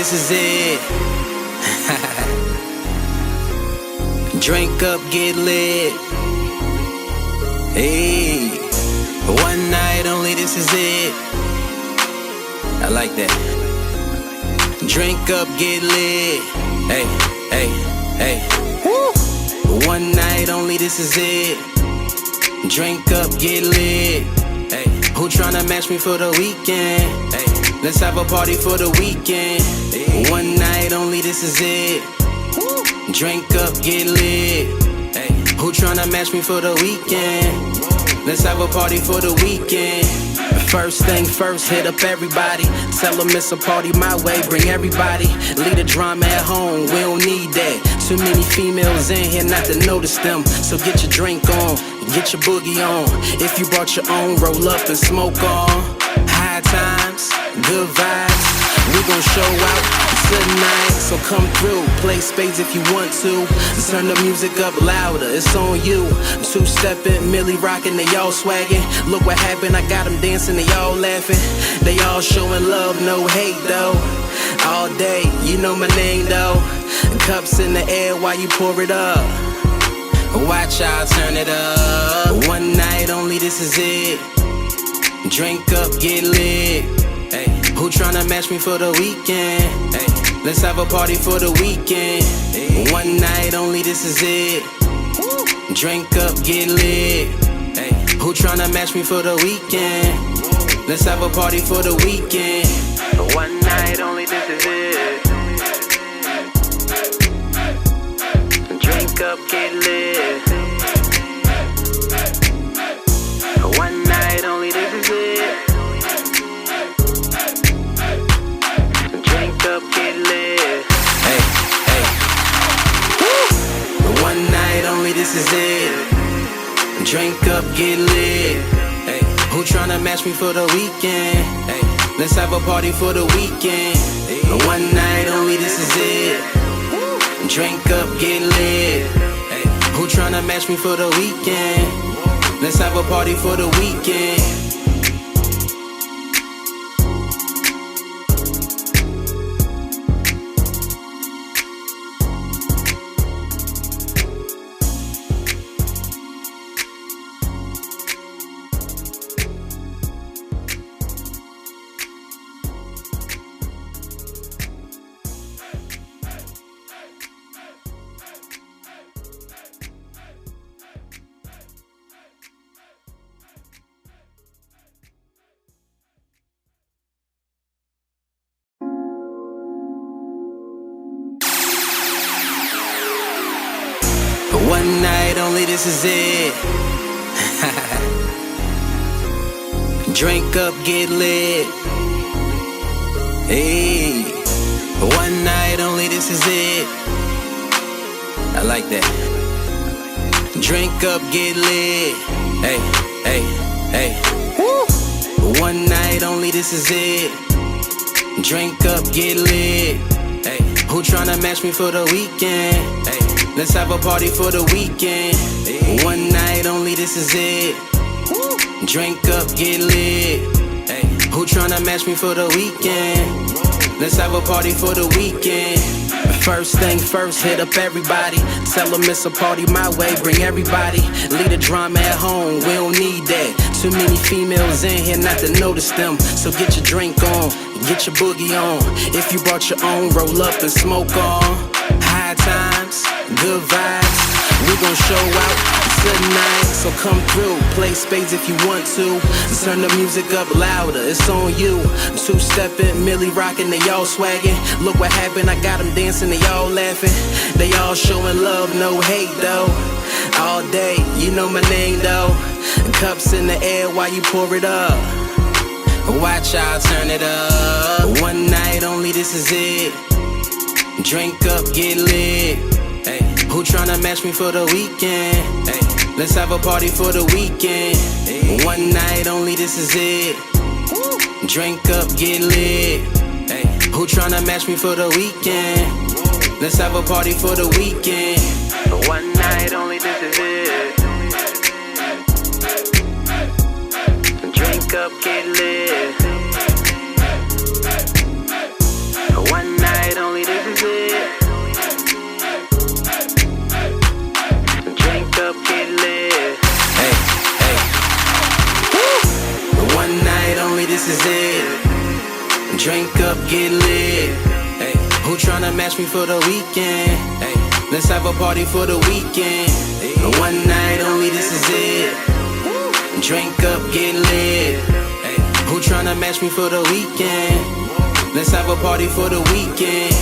this is it. Drink up, get lit. Hey, one night only, this is it. I like that. Drink up, get lit. Hey, hey, hey. One night only, this is it. Drink up, get lit. Hey, who tryna match me for the weekend? Hey, let's have a party for the weekend. Hey, one night only, this is it. Drink up, get lit. Hey, who tryna match me for the weekend? Let's have a party for the weekend. First thing first, hit up everybody. Tell them it's a party my way, bring everybody. Leave the drama at home, we don't need that. Too many females in here not to notice them. So get your drink on, get your boogie on. If you brought your own, roll up and smoke on. High times, good vibes, we gon' show out tonight. So come through, play spades if you want to. Turn the music up louder, it's on you. Two-stepping, Millie rocking, they all swagging. Look what happened, I got them dancing, they all laughing. They all showing love, no hate though. All day, you know my name though. Cups in the air while you pour it up. Watch y'all turn it up. One night only, this is it. Drink up, get lit. Hey, who tryna match me for the weekend? Hey, let's have a party for the weekend. Hey, one night only, this is it. Drink up, get lit. Hey, who tryna match me for the weekend? Let's have a party for the weekend. One night only, this is it. Drink up, get lit. One night only, this is it. Drink up, get lit. Hey, hey. Woo! One night only, this is it. Drink up, get lit. Hey, who tryna match me for the weekend? Hey, let's have a party for the weekend. One night only, this is it. Drink up, get lit. Hey, who tryna match me for the weekend? Let's have a party for the weekend. One night only, this is it. Drink up, get lit. Hey, one night only, this is it. I like that. Drink up, get lit. Hey, hey, hey. Woo! One night only, this is it. Drink up, get lit. Hey, who tryna match me for the weekend? Hey, let's have a party for the weekend. One night only, this is it. Drink up, get lit. Hey, who tryna match me for the weekend? Let's have a party for the weekend. First thing first, hit up everybody. Tell them it's a party my way, bring everybody. Leave the drama at home, we don't need that. Too many females in here not to notice them. So get your drink on, get your boogie on. If you brought your own, roll up and smoke on. High times, good vibes, we gon' show out tonight. So come through, play spades if you want to. Turn the music up louder, it's on you. Two-stepping, Millie rocking, they all swagging. Look what happened, I got them dancing, they all laughing. They all showing love, no hate though. All day, you know my name though. Cups in the air while you pour it up. Watch y'all turn it up. One night only, this is it. Drink up, get lit. Hey, who tryna match me for the weekend? Hey, let's have a party for the weekend. One night only, this is it. Drink up, get lit. Hey, who tryna match me for the weekend? Let's have a party for the weekend. One night only, this is it. Drink up, get lit. One night get lit. Hey, who tryna match me for the weekend? Hey, let's have a party for the weekend. One night only, this is it. Drink up, get lit. Hey, who tryna match me for the weekend? Let's have a party for the weekend.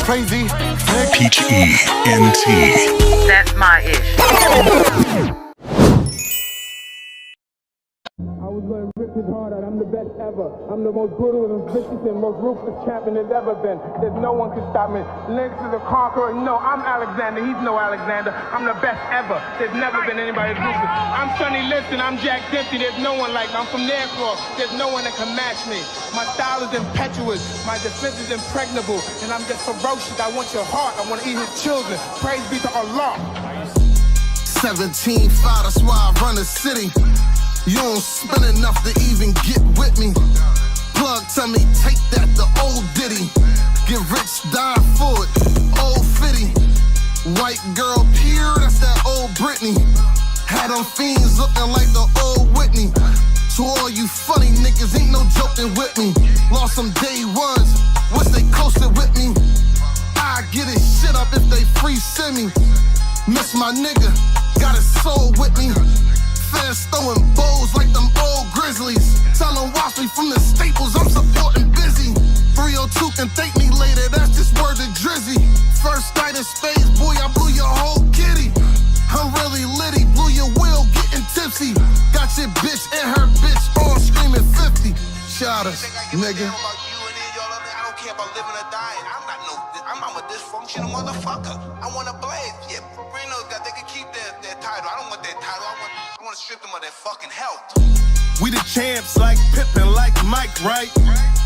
Crazy. P-E-N-T. That's my ish. I was going to rip his heart out. I'm the best ever. I'm the most brutal and vicious and most ruthless champion there's ever been. There's no one can stop me. Lynx is a conqueror. No, I'm Alexander. He's no Alexander. I'm the best ever. There's never been anybody as ruthless. I'm Sonny Liston. I'm Jack Dempsey. There's no one like me. I'm from Nairclaw. There's no one that can match me. My style is impetuous. My defense is impregnable. And I'm just ferocious. I want your heart. I want to eat his children. Praise be to Allah. 17-5, that's why I run the city. You don't spend enough to even get with me. Plug, tell me, take that, the old Diddy. Get rich, die for it, old Fitty. White girl pure, that's that old Britney. Had them fiends looking like the old Whitney. To all you funny niggas, ain't no joking with me. Lost some day ones, wish they coasted with me. I get his shit up if they free send me. Miss my nigga, got his soul with me. Fans throwing bows like them old Grizzlies. Tell them watch me from the Staples, I'm supporting busy. 302 can thank me later, that's just word to Drizzy. First night in space, boy, I blew your whole kitty. I'm really litty, blew your wheel, getting tipsy. Got your bitch and her bitch all screaming 50. Shout us, nigga. I don't care about living or dying. I'm a dysfunctional motherfucker. I want to blaze. Yeah, Reno's got, they can keep their title. I don't want their title. I want to strip them of their fucking health. We the champs like Pippen, like Mike, right?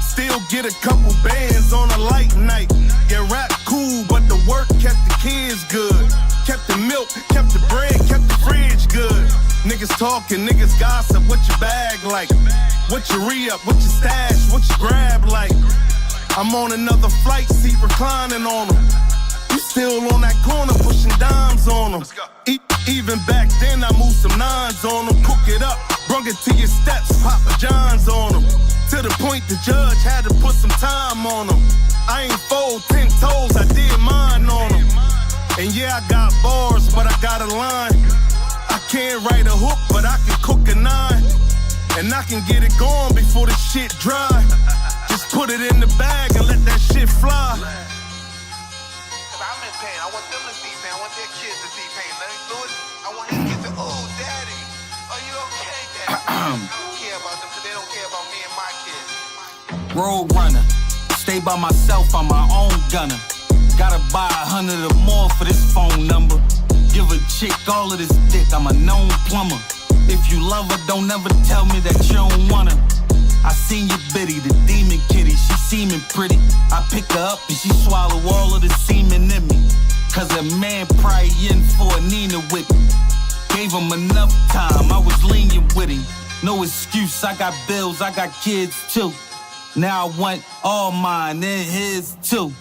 Still get a couple bands on a light night. Yeah, rap cool, but the work kept the kids good. Kept the milk, kept the bread, kept the fridge good. Niggas talking, niggas gossip, what your bag like? What your re-up, what your stash, what your grab like? I'm on another flight seat reclining on them. You still on that corner pushing dimes on them. Even back then I moved some nines on them. Cook it up, brung it to your steps, Papa John's on them. To the point the judge had to put some time on them. I ain't fold 10 toes, I did mine on them. And yeah, I got bars, but I got a line. I can't write a hook, but I can cook a 9. And I can get it going before the shit dry. Just put it in the bag and let that shit fly. Cause I'm in pain. I want them to see pain. I want their kids to see pain. Let me do it. I want his kids to, oh, daddy, are you okay, daddy? I don't care about them because they don't care about me and my kids. Road runner, stay by myself, I'm my own gunner. Gotta buy 100 or more for this phone number. Give a chick all of this dick, I'm a known plumber. If you love her, don't ever tell me that you don't want her. I seen your biddy, the demon kitty, she seeming pretty. I pick her up and she swallow all of the semen in me. Cause a man probably in for a Nina with me. Gave him enough time, I was lenient with him. No excuse, I got bills, I got kids too. Now I want all mine and his too.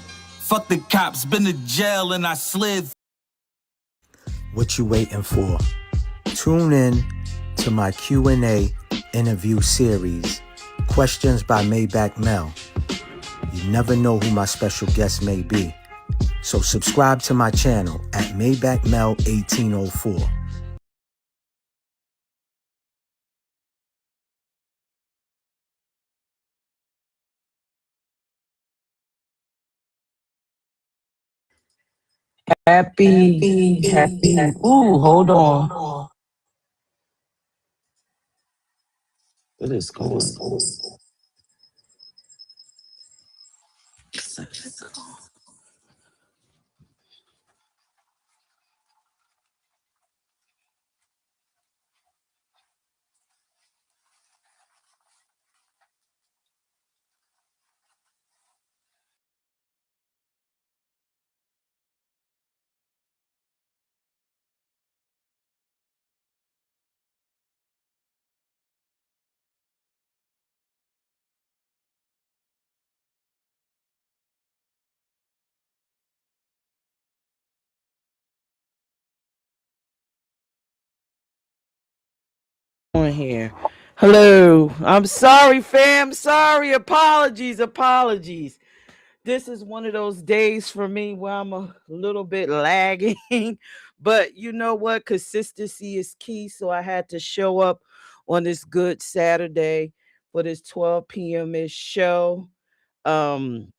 Fuck the cops, been to jail and I slid. What you waiting for? Tune in to my Q&A interview series, Questions by Maybach Mel. You never know who my special guest may be. So subscribe to my channel at Maybach Mel 1804. Happy. Ooh, hold on. What is going on? On here. Hello. I'm sorry, fam. Sorry. Apologies. This is one of those days for me where I'm a little bit lagging. But you know what? Consistency is key. So I had to show up on this good Saturday for this 12 p.m. show. Um,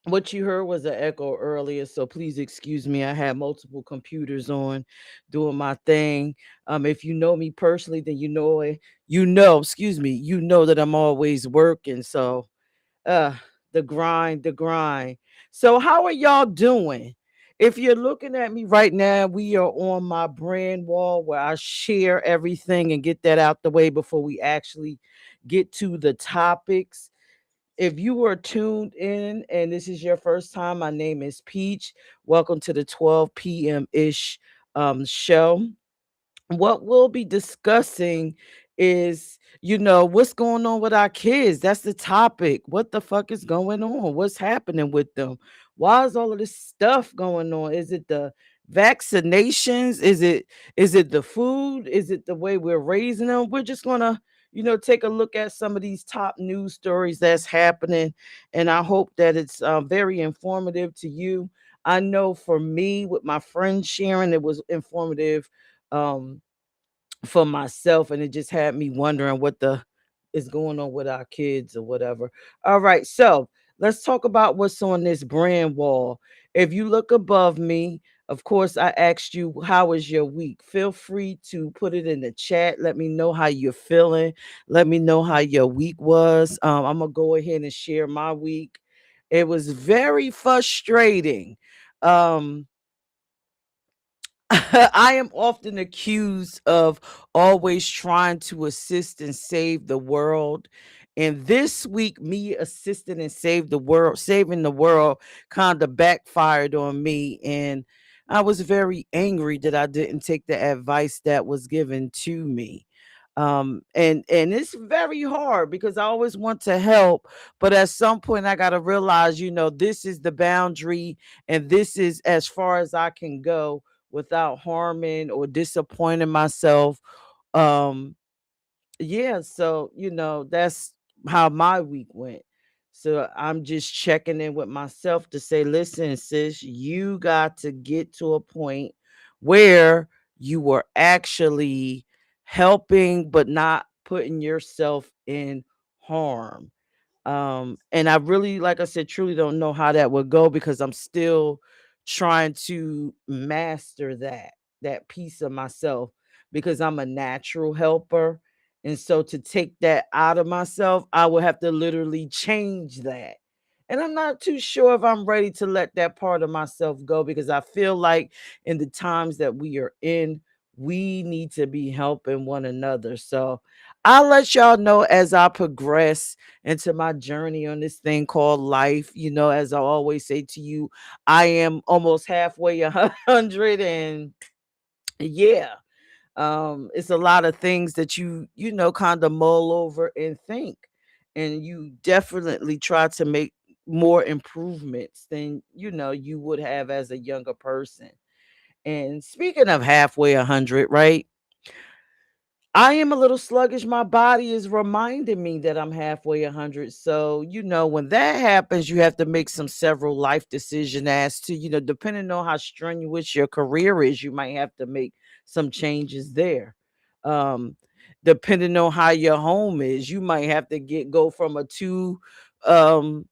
what you heard was an echo earlier, so please excuse me. I had multiple computers on doing my thing. If you know me personally, then you know that I'm always working. So uh the grind. So how are y'all doing? If you're looking at me right now, we are on my brand wall where I share everything and get that out the way before we actually get to the topics. If you were tuned in and this is your first time, my name is Peach. Welcome to the 12 p.m. ish show. What we'll be discussing is, what's going on with our kids. That's the topic. What the fuck is going on? What's happening with them? Why is all of this stuff going on? Is it the vaccinations? Is it the food? Is it the way we're raising them? We're just gonna, take a look at some of these top news stories that's happening, and I hope that it's very informative to you. I know for me, with my friend sharing, it was informative um for myself, and it just had me wondering what the is going on with our kids or whatever. All right, so let's talk about what's on this brand wall. If you look above me, of course I asked you how was your week. Feel free to put it in the chat. Let me know how you're feeling. Let me know how your week was. I'm gonna go ahead and share my week. It was very frustrating. um I am often accused of always trying to assist and save the world. And this week, me assisting and saving the world kind of backfired on me. And I was very angry that I didn't take the advice that was given to me. And it's very hard because I always want to help, but at some point I got to realize, this is the boundary and this is as far as I can go without harming or disappointing myself. Um, yeah, so that's how my week went. So I'm just checking in with myself to say, listen, sis, you got to get to a point where you were actually helping but not putting yourself in harm. And I really, like I said, truly don't know how that would go because I'm still trying to master that piece of myself because I'm a natural helper. And so to take that out of myself, I would have to literally change that. And I'm not too sure if I'm ready to let that part of myself go because I feel like in the times that we are in, we need to be helping one another. So I'll let y'all know as I progress into my journey on this thing called life. As I always say to you, I am almost halfway 100, and yeah, it's a lot of things that you kind of mull over and think, and you definitely try to make more improvements than you would have as a younger person. And speaking of halfway 100, right? I am a little sluggish. My body is reminding me that I'm halfway 100. So, when that happens, you have to make some several life decisions as to, depending on how strenuous your career is, you might have to make some changes there. Um, Depending on how your home is, you might have to go from a um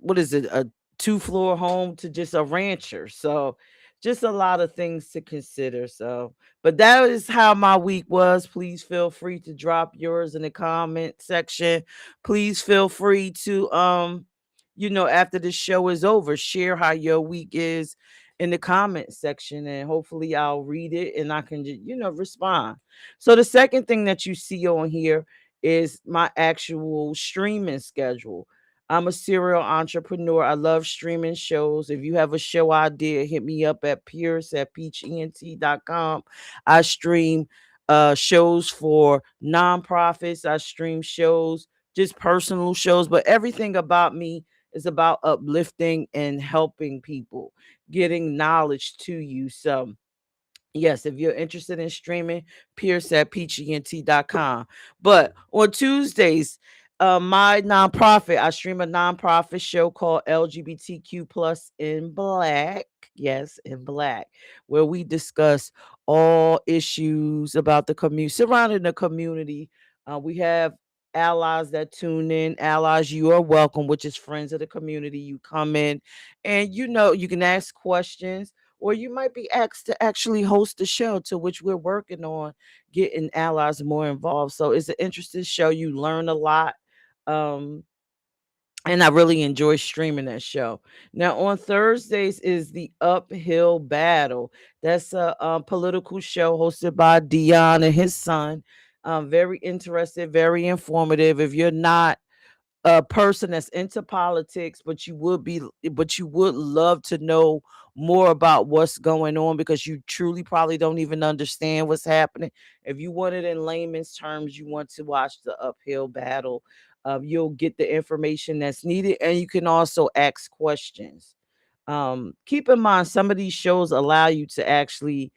what is it, a two-floor home to just a rancher. So just a lot of things to consider. So but that is how my week was. Please feel free to drop yours in the comment section. Please feel free to after the show is over, share how your week is in the comment section, and hopefully I'll read it and I can just respond. So the second thing that you see on here is my actual streaming schedule. I'm a serial entrepreneur. I love streaming shows. If you have a show idea, hit me up at Pierce at peachent.com. I stream shows for nonprofits. I stream shows, just personal shows, but everything about me is about uplifting and helping people, getting knowledge to you. So Yes, if you're interested in streaming, Pierce at peachent.com. But on Tuesdays, my nonprofit, I stream a nonprofit show called LGBTQ Plus in Black. Yes, in Black, where we discuss all issues about the community, surrounding the community. We have allies that tune in. Allies, you are welcome, which is friends of the community. You come in and you can ask questions, or you might be asked to actually host the show, to which we're working on getting allies more involved. So it's an interesting show. You learn a lot. Um, and I really enjoy streaming that show. Now on Thursdays is the Uphill Battle. That's a political show hosted by Dion and his son. Very interested, very informative. If you're not a person that's into politics, but you would love to know more about what's going on, because you truly probably don't even understand what's happening. If you want it in layman's terms, you want to watch the Uphill Battle. You'll get the information that's needed, and you can also ask questions. Keep in mind, some of these shows allow you to actually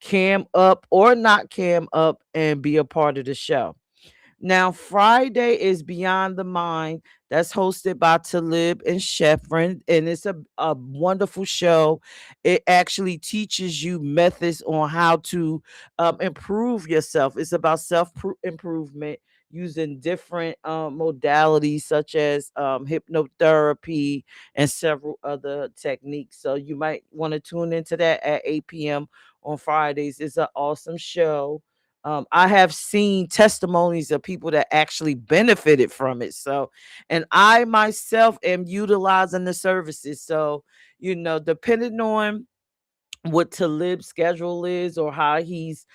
cam up or not cam up and be a part of the show. Now, Friday is Beyond the Mind. That's hosted by Talib and Sheffrin, and it's a wonderful show. It actually teaches you methods on how to improve yourself. It's about self improvement using different modalities such as hypnotherapy and several other techniques. So you might want to tune into that at 8 p.m. on Fridays. It's an awesome show. I have seen testimonies of people that actually benefited from it. So, and I myself am utilizing the services. So, depending on what Talib's schedule is or how he's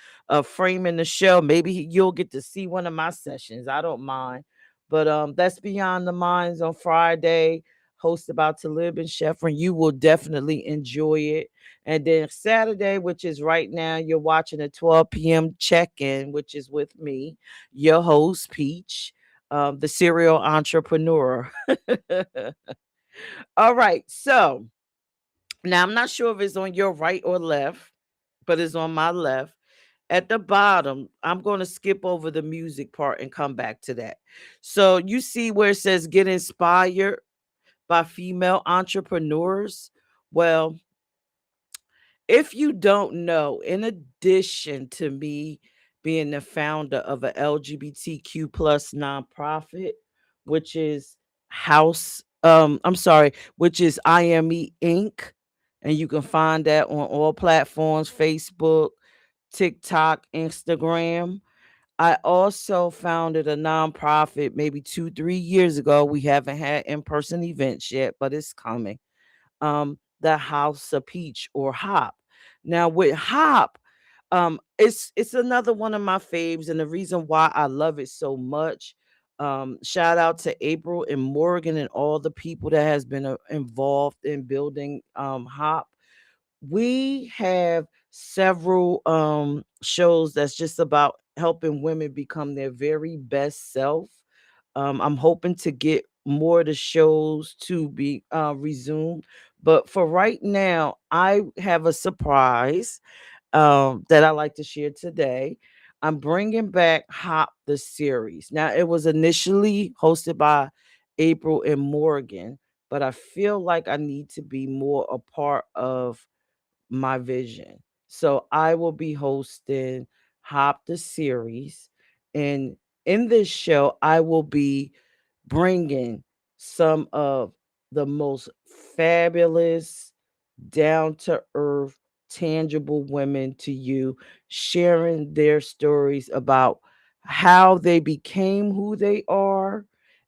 framing the show, maybe you'll get to see one of my sessions. I don't mind. But that's Beyond the Minds on Friday, hosted by Talib and Sheffrin. You will definitely enjoy it. And then Saturday, which is right now, you're watching a 12 p.m. check-in, which is with me, your host, Peach, the serial entrepreneur. All right. So now I'm not sure if it's on your right or left, but it's on my left. At the bottom, I'm going to skip over the music part and come back to that. So you see where it says get inspired by female entrepreneurs. Well, if you don't know, in addition to me being the founder of a LGBTQ plus nonprofit, which is which is IME Inc. And you can find that on all platforms, Facebook, TikTok, Instagram. I also founded a nonprofit maybe 2, 3 years ago. We haven't had in-person events yet, but it's coming. The House of Peach, or Hop. Now with Hop, it's another one of my faves, and the reason why I love it so much. Shout out to April and Morgan and all the people that has been involved in building Hop. We have several shows that's just about helping women become their very best self. I'm hoping to get more of the shows to be resumed, but for right now I have a surprise that I like to share today. I'm bringing back Hop the series. Now, it was initially hosted by April and Morgan, but I feel like I need to be more a part of my vision. So I will be hosting Hop the series. And in this show, I will be bringing some of the most fabulous, down to earth, tangible women to you, sharing their stories about how they became who they are.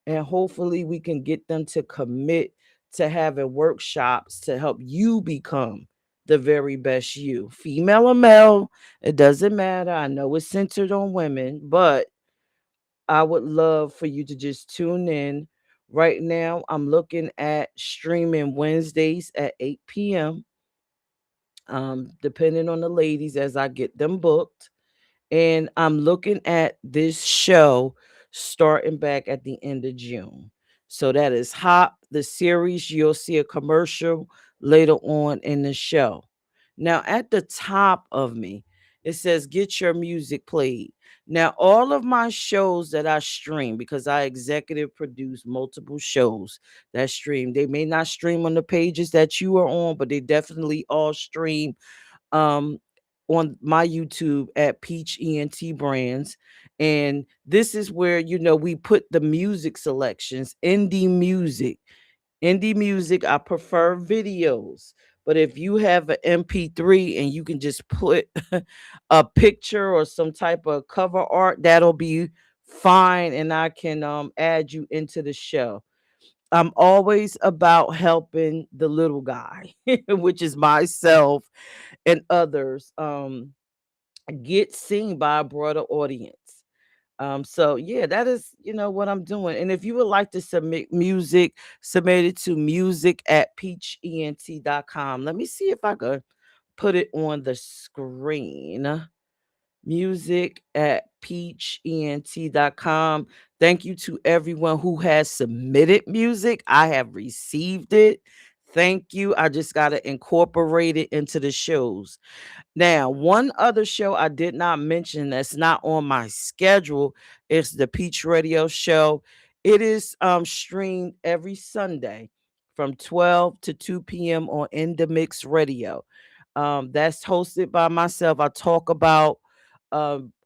And hopefully, we can get them to commit to having workshops to help you become the very best you, female or male. It doesn't matter. I know it's centered on women, but I would love for you to just tune in. Right now, I'm looking at streaming Wednesdays at 8 p.m. Depending on the ladies as I get them booked. And I'm looking at this show starting back at the end of June. So that is Hop, the series. You'll see a commercial later on in the show. Now, at the top of me, it says get your music played. Now, all of my shows that I stream, because I executive produce multiple shows that stream, they may not stream on the pages that you are on, but they definitely all stream um on my YouTube at Peach ENT Brands. And this is where, we put the music selections, indie music. I prefer videos, but if you have an MP3 and you can just put a picture or some type of cover art, that'll be fine, and I can add you into the show. I'm always about helping the little guy, which is myself and others, get seen by a broader audience. So yeah, that is, what I'm doing. And if you would like to submit music, submit it to music@peachent.com. Let me see if I could put it on the screen. Music@peachent.com. Thank you to everyone who has submitted music. I have received it. Thank you. I just got to incorporate it into the shows. Now, one other show I did not mention that's not on my schedule is the Peach Radio Show. It is streamed every Sunday from 12 to 2 p.m. on In the Mix Radio. That's hosted by myself. I talk about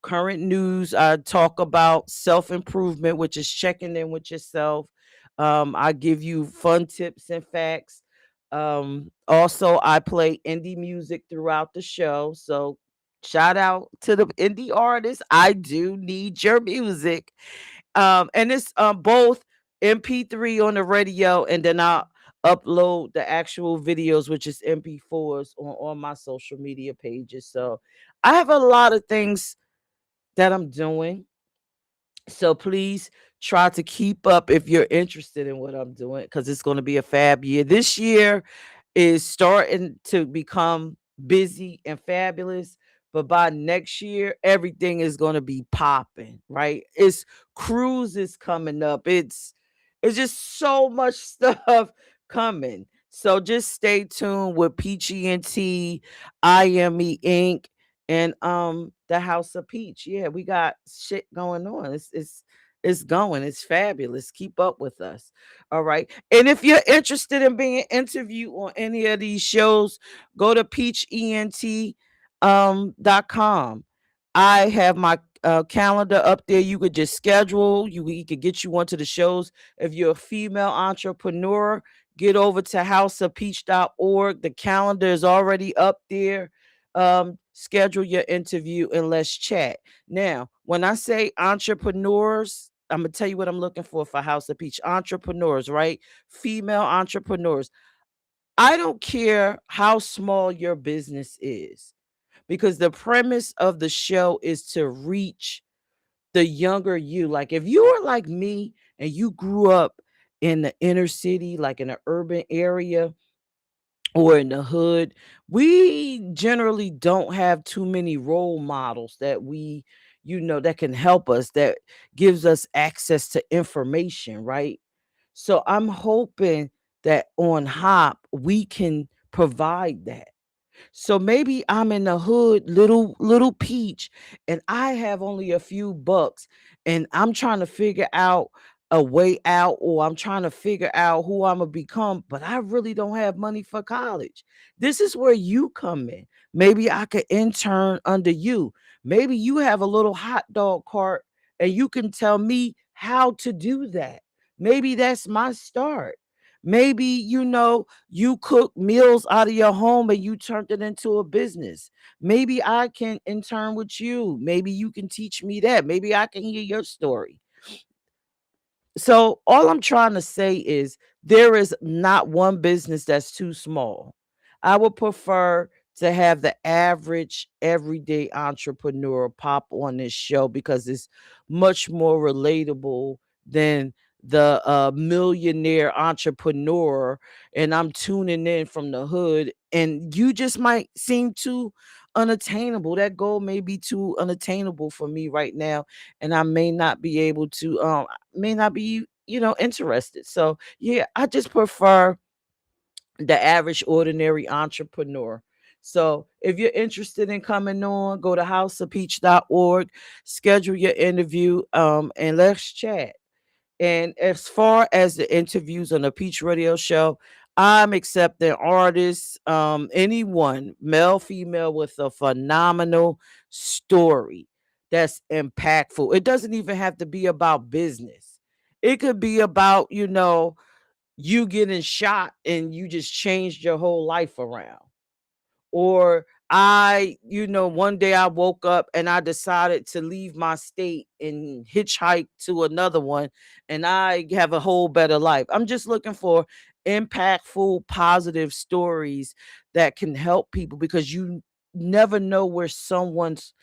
current news. I talk about self improvement, which is checking in with yourself. I give you fun tips and facts. Also, I play indie music throughout the show. So, shout out to the indie artists. I do need your music. And it's both MP3 on the radio, and then I'll upload the actual videos, which is MP4s, on my social media pages. So, I have a lot of things that I'm doing. So please try to keep up if you're interested in what I'm doing, because it's going to be a fab year. This year is starting to become busy and fabulous, but by next year, everything is going to be popping, right? It's cruises coming up. It's just so much stuff coming. So just stay tuned with Peachy and T, IME Inc., and the House of Peach. Yeah, we got shit going on. It's going. It's fabulous. Keep up with us. All right. And if you're interested in being interviewed on any of these shows, go to peachent.com. I have my calendar up there. You could just schedule. We could get you onto the shows. If you're a female entrepreneur, get over to houseofpeach.org. The calendar is already up there. Schedule your interview and let's chat. Now, when I say entrepreneurs, I'm gonna tell you what I'm looking for House of Peach. Entrepreneurs, right? Female entrepreneurs. I don't care how small your business is, because the premise of the show is to reach the younger you. Like if you are like me and you grew up in the inner city, like in an urban area or in the hood, we generally don't have too many role models that that can help us, that gives us access to information, right? So I'm hoping that on Hop we can provide that. So maybe I'm in the hood, little peach, and I have only a few bucks, and I'm trying to figure out a way out, or I'm trying to figure out who I'm gonna become, but I really don't have money for college. This is where you come in. Maybe I could intern under you. Maybe you have a little hot dog cart and you can tell me how to do that. Maybe that's my start. Maybe you cook meals out of your home and you turned it into a business. Maybe I can intern with you. Maybe you can teach me that. Maybe I can hear your story. So all I'm trying to say is there is not one business that's too small. I would prefer to have the average everyday entrepreneur pop on this show, because it's much more relatable than the millionaire entrepreneur. And I'm tuning in from the hood, and you just might seem too unattainable. That goal may be too unattainable for me right now, and I may not be able to may not be, interested. So yeah, I just prefer the average ordinary entrepreneur. So if you're interested in coming on, go to houseofpeach.org, schedule your interview, and let's chat. And as far as the interviews on the Peach Radio Show, I'm accepting artists, anyone, male, female, with a phenomenal story that's impactful. It doesn't even have to be about business. It could be about, you getting shot and you just changed your whole life around. Or one day I woke up and I decided to leave my state and hitchhike to another one, and I have a whole better life. I'm just looking for impactful, positive stories that can help people, because you never know what someone's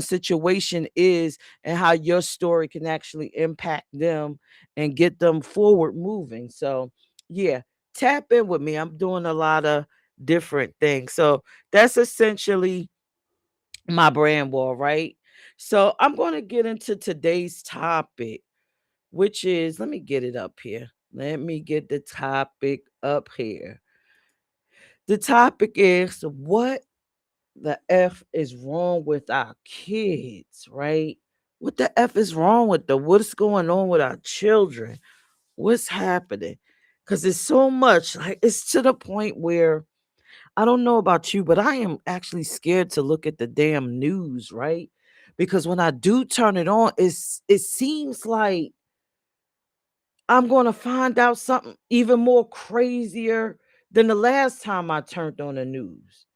situation is, and how your story can actually impact them and get them forward moving. So yeah, tap in with me. I'm doing a lot of different things. So that's essentially my brand wall, right? So I'm going to get into today's topic, which is, let me get it up here. Let me get the topic up here. The topic is, what the F is wrong with our kids, right? What the F is wrong with them? What's going on with our children? What's happening? Because it's so much, like, it's to the point where, I don't know about you, but I am actually scared to look at the damn news, right? Because when I do turn it on, it seems like I'm going to find out something even more crazier than the last time I turned on the news.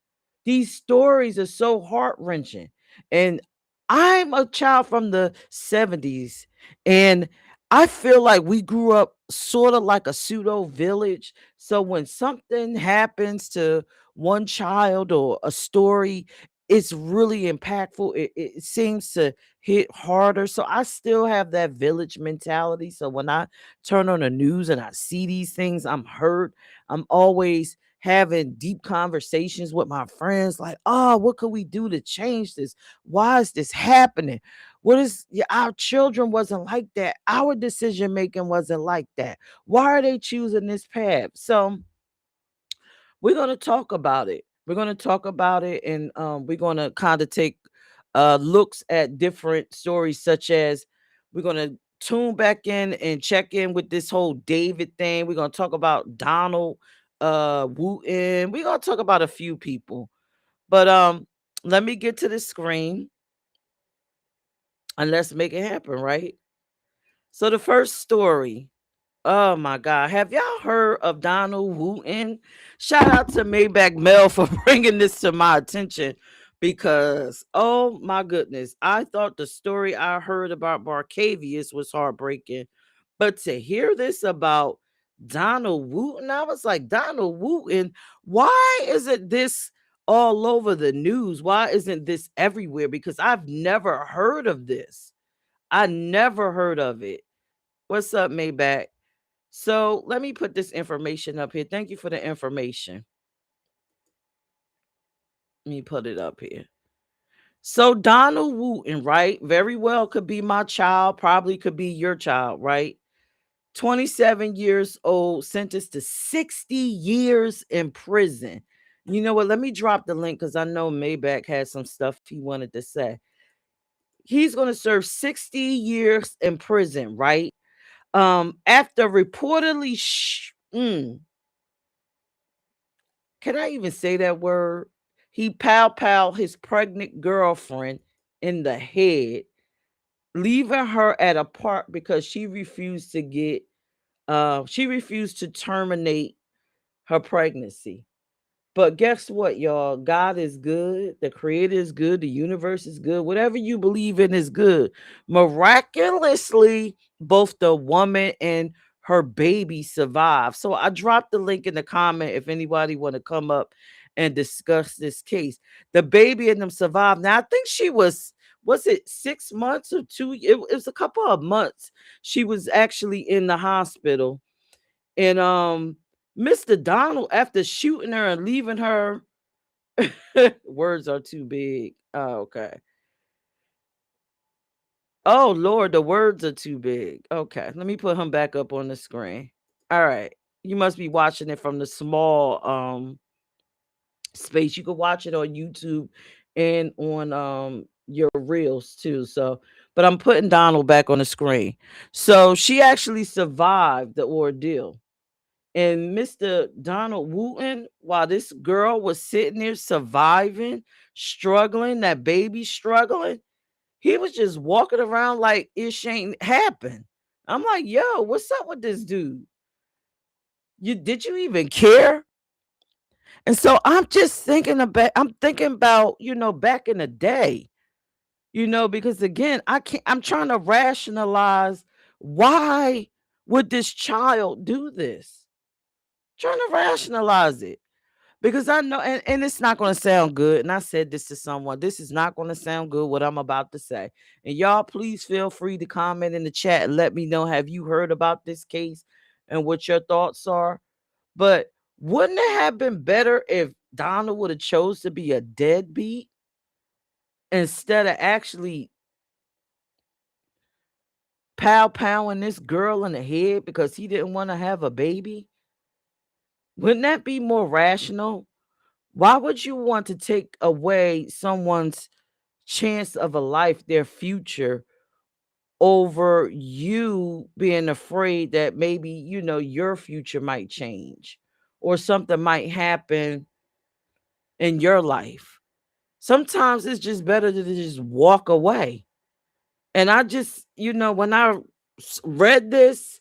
These stories are so heart-wrenching. And I'm a child from the 70s, and I feel like we grew up sort of like a pseudo village. So when something happens to one child or a story, it's really impactful. It seems to hit harder. So I still have that village mentality. So when I turn on the news and I see these things, I'm hurt. I'm always having deep conversations with my friends, like, oh, what could we do to change this? Why is this happening? What is, yeah, our children wasn't like that. Our decision making wasn't like that. Why are they choosing this path? So we're going to talk about it. We're going to talk about it, and we're going to kind of take looks at different stories, such as, we're going to tune back in and check in with this whole David thing. We're going to talk about Donald Wooten. We're going to talk about a few people. But let me get to the screen and let's make it happen, right? So the first story. Oh my God. Have y'all heard of Donald Wooten? Shout out to Maybach Mel for bringing this to my attention, because, oh my goodness, I thought the story I heard about Barcavius was heartbreaking. But to hear this about Donald Wooten, I was like, Donald Wooten, why isn't this all over the news? Why isn't this everywhere? Because I've never heard of this. I never heard of it. What's up, Maybach? So let me put this information up here. Thank you for the information. Let me put it up here. So Donald Wooten, right? Very well could be my child, probably could be your child, right? 27 years old, sentenced to 60 years in prison. You know what? Let me drop the link, because I know Maybach has some stuff he wanted to say. He's going to serve 60 years in prison, right? After reportedly can I even say that word? He pow his pregnant girlfriend in the head, leaving her at a park because she refused to terminate her pregnancy. But guess what, y'all? God is good. The creator is good. The universe is good. Whatever you believe in is good. Miraculously, both the woman and her baby survived. So I dropped the link in the comment if anybody want to come up and discuss this case. The baby and them survived. Now, I think she was it 6 months or two? It was a couple of months. She was actually in the hospital. And Mr. Donald, after shooting her and leaving her, words are too big. Oh, okay. Oh Lord, the words are too big. Okay, let me put him back up on the screen. All right. You must be watching it from the small space. You can watch it on YouTube and on your reels too. So, but I'm putting Donald back on the screen. So she actually survived the ordeal. And Mr. Donald Wooten, while this girl was sitting there surviving, struggling, that baby struggling, he was just walking around like it ain't happened. I'm like, yo, what's up with this dude? You did you even care? And so I'm thinking about, back in the day, because again, I'm trying to rationalize why would this child do this? Trying to rationalize it. Because I know, and it's not going to sound good. And I said this to someone. This is not going to sound good, what I'm about to say. And y'all, please feel free to comment in the chat and let me know, have you heard about this case and what your thoughts are? But wouldn't it have been better if Donald would have chose to be a deadbeat instead of actually powing this girl in the head because he didn't want to have a baby? Wouldn't that be more rational? Why would you want to take away someone's chance of a life, their future, over you being afraid that maybe, your future might change or something might happen in your life? Sometimes it's just better to just walk away. And I just, when I read this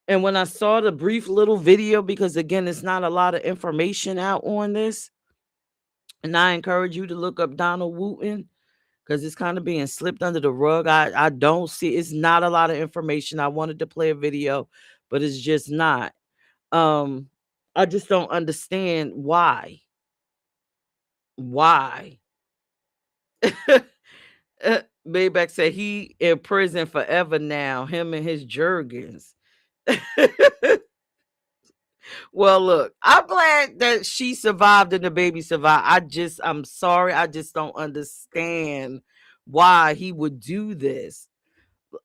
and when I saw the brief little video, because again, it's not a lot of information out on this, and I encourage you to look up Donald Wooten because it's kind of being slipped under the rug. I don't see, it's not a lot of information. I wanted to play a video, but it's just not. Um, I just don't understand why. Why? Maybach said he in prison forever now, him and his Jergens. Well, look, I'm glad that she survived and the baby survived. I'm sorry. I just don't understand why he would do this.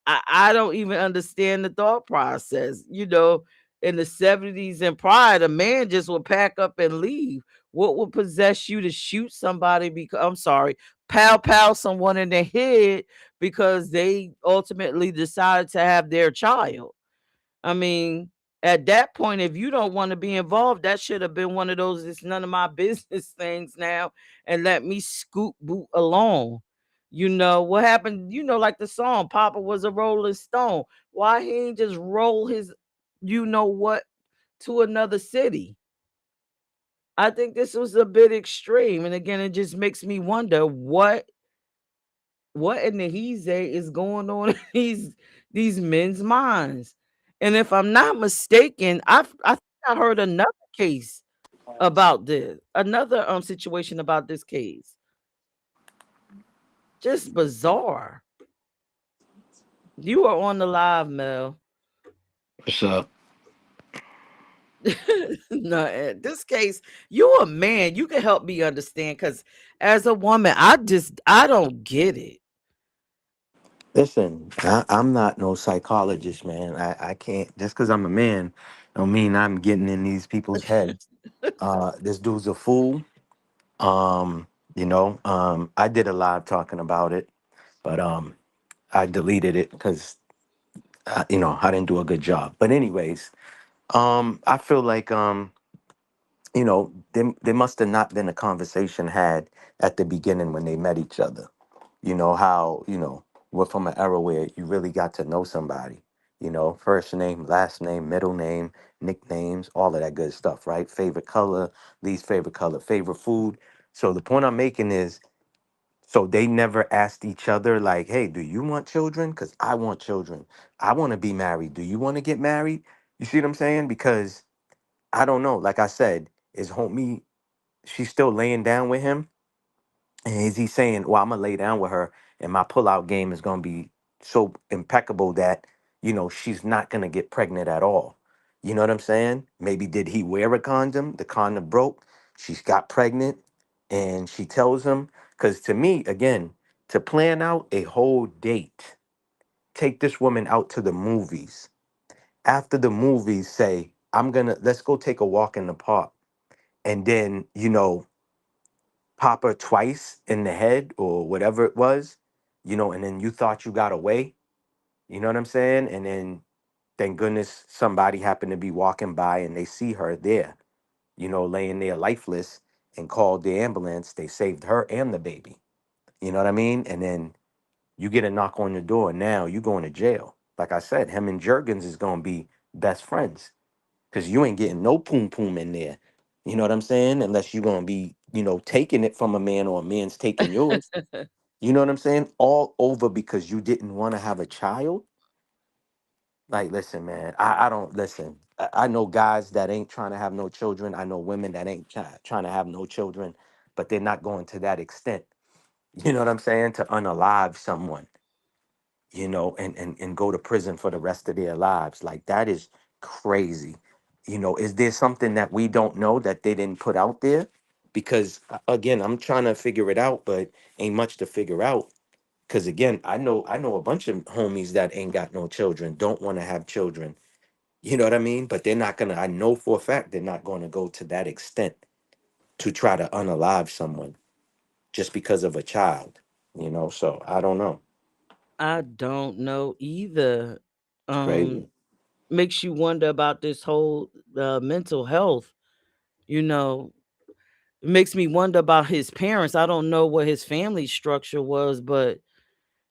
I don't even understand the thought process. In the 70s and prior, the man just would pack up and leave. What would possess you to shoot somebody because, I'm sorry, pow someone in the head because they ultimately decided to have their child? I mean, at that point, if you don't want to be involved, that should have been one of those "it's none of my business" things now, and let me scoot boot along. What happened? Like the song, Papa was a Rolling Stone. Why he ain't just roll his, what, to another city? I think this was a bit extreme. And again, it just makes me wonder what in the he's is going on in these men's minds. And if I'm not mistaken, I think I heard another case about this, another situation about this case. Just bizarre. You are on the live, Mel. What's up? No, this case, you're a man. You can help me understand because as a woman, I don't get it. Listen, I'm not no psychologist, man. I can't, just because I'm a man don't mean I'm getting in these people's heads. This dude's a fool. I did a live talking about it, but I deleted it because I didn't do a good job. But anyways, I feel like there must have not been a conversation had at the beginning when they met each other. How, we're from an era where you really got to know somebody. First name, last name, middle name, nicknames, all of that good stuff, right? Favorite color, least favorite color, favorite food. So the point I'm making is, so they never asked each other like, hey, do you want children? Because I want children. I want to be married. Do you want to get married? You see what I'm saying? Because I don't know. Like I said, is homie, she's still laying down with him? And is he saying, well, I'm gonna lay down with her and my pullout game is gonna be so impeccable that, she's not gonna get pregnant at all. You know what I'm saying? Maybe did he wear a condom? The condom broke, she's got pregnant, and she tells him, because to me, again, to plan out a whole date, take this woman out to the movies. After the movies, say, let's go take a walk in the park. And then, pop her twice in the head or whatever it was, and then you thought you got away, you know what I'm saying? And then thank goodness somebody happened to be walking by and they see her there, laying there lifeless, and called the ambulance. They saved her and the baby. You know what I mean? And then you get a knock on the door. Now you going to jail. Like I said, him and Jurgens is going to be best friends because you ain't getting no poom poom in there. You know what I'm saying? Unless you're going to be, taking it from a man or a man's taking yours. You know what I'm saying? All over because you didn't want to have a child. Like, listen, man, I don't listen. I know guys that ain't trying to have no children. I know women that ain't trying to have no children, but they're not going to that extent. You know what I'm saying? To unalive someone, and go to prison for the rest of their lives. Like, that is crazy. Is there something that we don't know that they didn't put out there? Because again, I'm trying to figure it out, but ain't much to figure out. Because again, I know a bunch of homies that ain't got no children, don't want to have children. You know what I mean? But they're not gonna. I know for a fact they're not going to go to that extent to try to unalive someone just because of a child. So I don't know. I don't know either. It's Um, crazy. makes you wonder about this whole mental health. You know, it makes me wonder about his parents. I don't know what his family structure was, but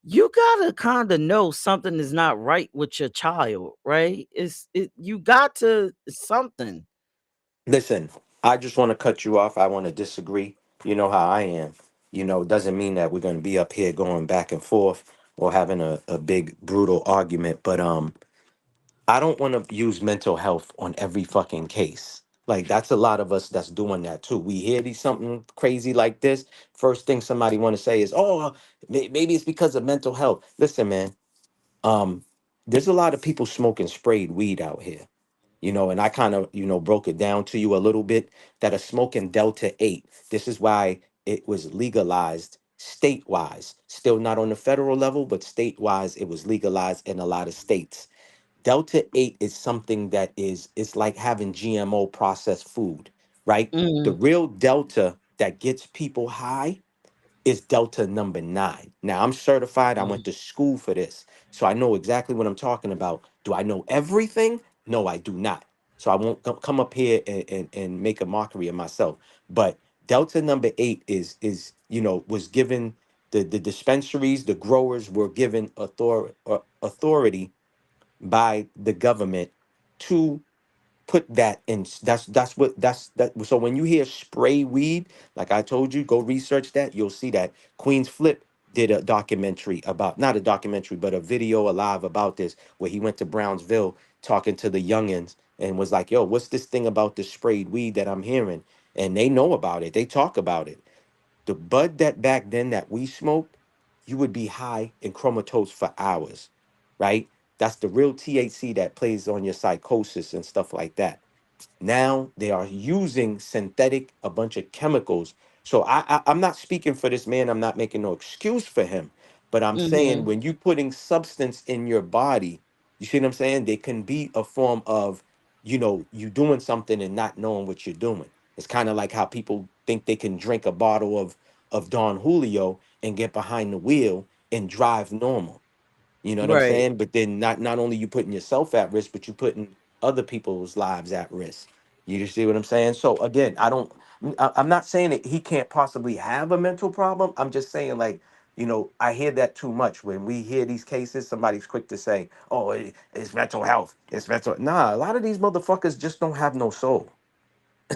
you gotta kind of know something is not right with your child, right? You got to something. Listen, I just want to cut you off. I want to disagree. You know how I am. It doesn't mean that we're going to be up here going back and forth or having a big brutal argument. But I don't want to use mental health on every fucking case. Like, that's a lot of us that's doing that too. We hear these something crazy like this. First thing somebody want to say is, "Oh, maybe it's because of mental health." Listen, man. Um, there's a lot of people smoking sprayed weed out here. And I kind of, broke it down to you a little bit that are smoking Delta 8. This is why it was legalized state-wise. Still not on the federal level, but state-wise, it was legalized in a lot of states. Delta 8 is something that it's like having GMO processed food, right? The Mm, real Delta that gets people high is Delta number 9. Now, I'm certified. I went mm. to school for this. So I know exactly what I'm talking about. Do I know everything? No, I do not. So I won't come up here and make a mockery of myself. But Delta number 8 was given the dispensaries, the growers were given authority by the government to put that in. That's what that's that so when you hear spray weed, like I told you, go research that. You'll see that Queen's Flip did a documentary about, not a documentary but a video alive about this, where he went to Brownsville talking to the youngins and was like, "Yo, what's this thing about the sprayed weed that I'm hearing?" And they know about it, they talk about it. The bud that back then that we smoked, you would be high and comatose for hours, right? That's the real THC that plays on your psychosis and stuff like that. Now they are using synthetic, a bunch of chemicals. So I'm not speaking for this man. I'm not making no excuse for him. But I'm saying Mhm. when you putting substance in your body, you see what I'm saying? They can be a form of, you doing something and not knowing what you're doing. It's kind of like how people think they can drink a bottle of Don Julio and get behind the wheel and drive normal. You know what I'm Right. saying? But then not only you putting yourself at risk, but you putting other people's lives at risk. You see what I'm saying? So again, I'm not saying that he can't possibly have a mental problem. I'm just saying, like, I hear that too much. When we hear these cases, somebody's quick to say, "Oh, it's mental health. It's mental." Nah, a lot of these motherfuckers just don't have no soul.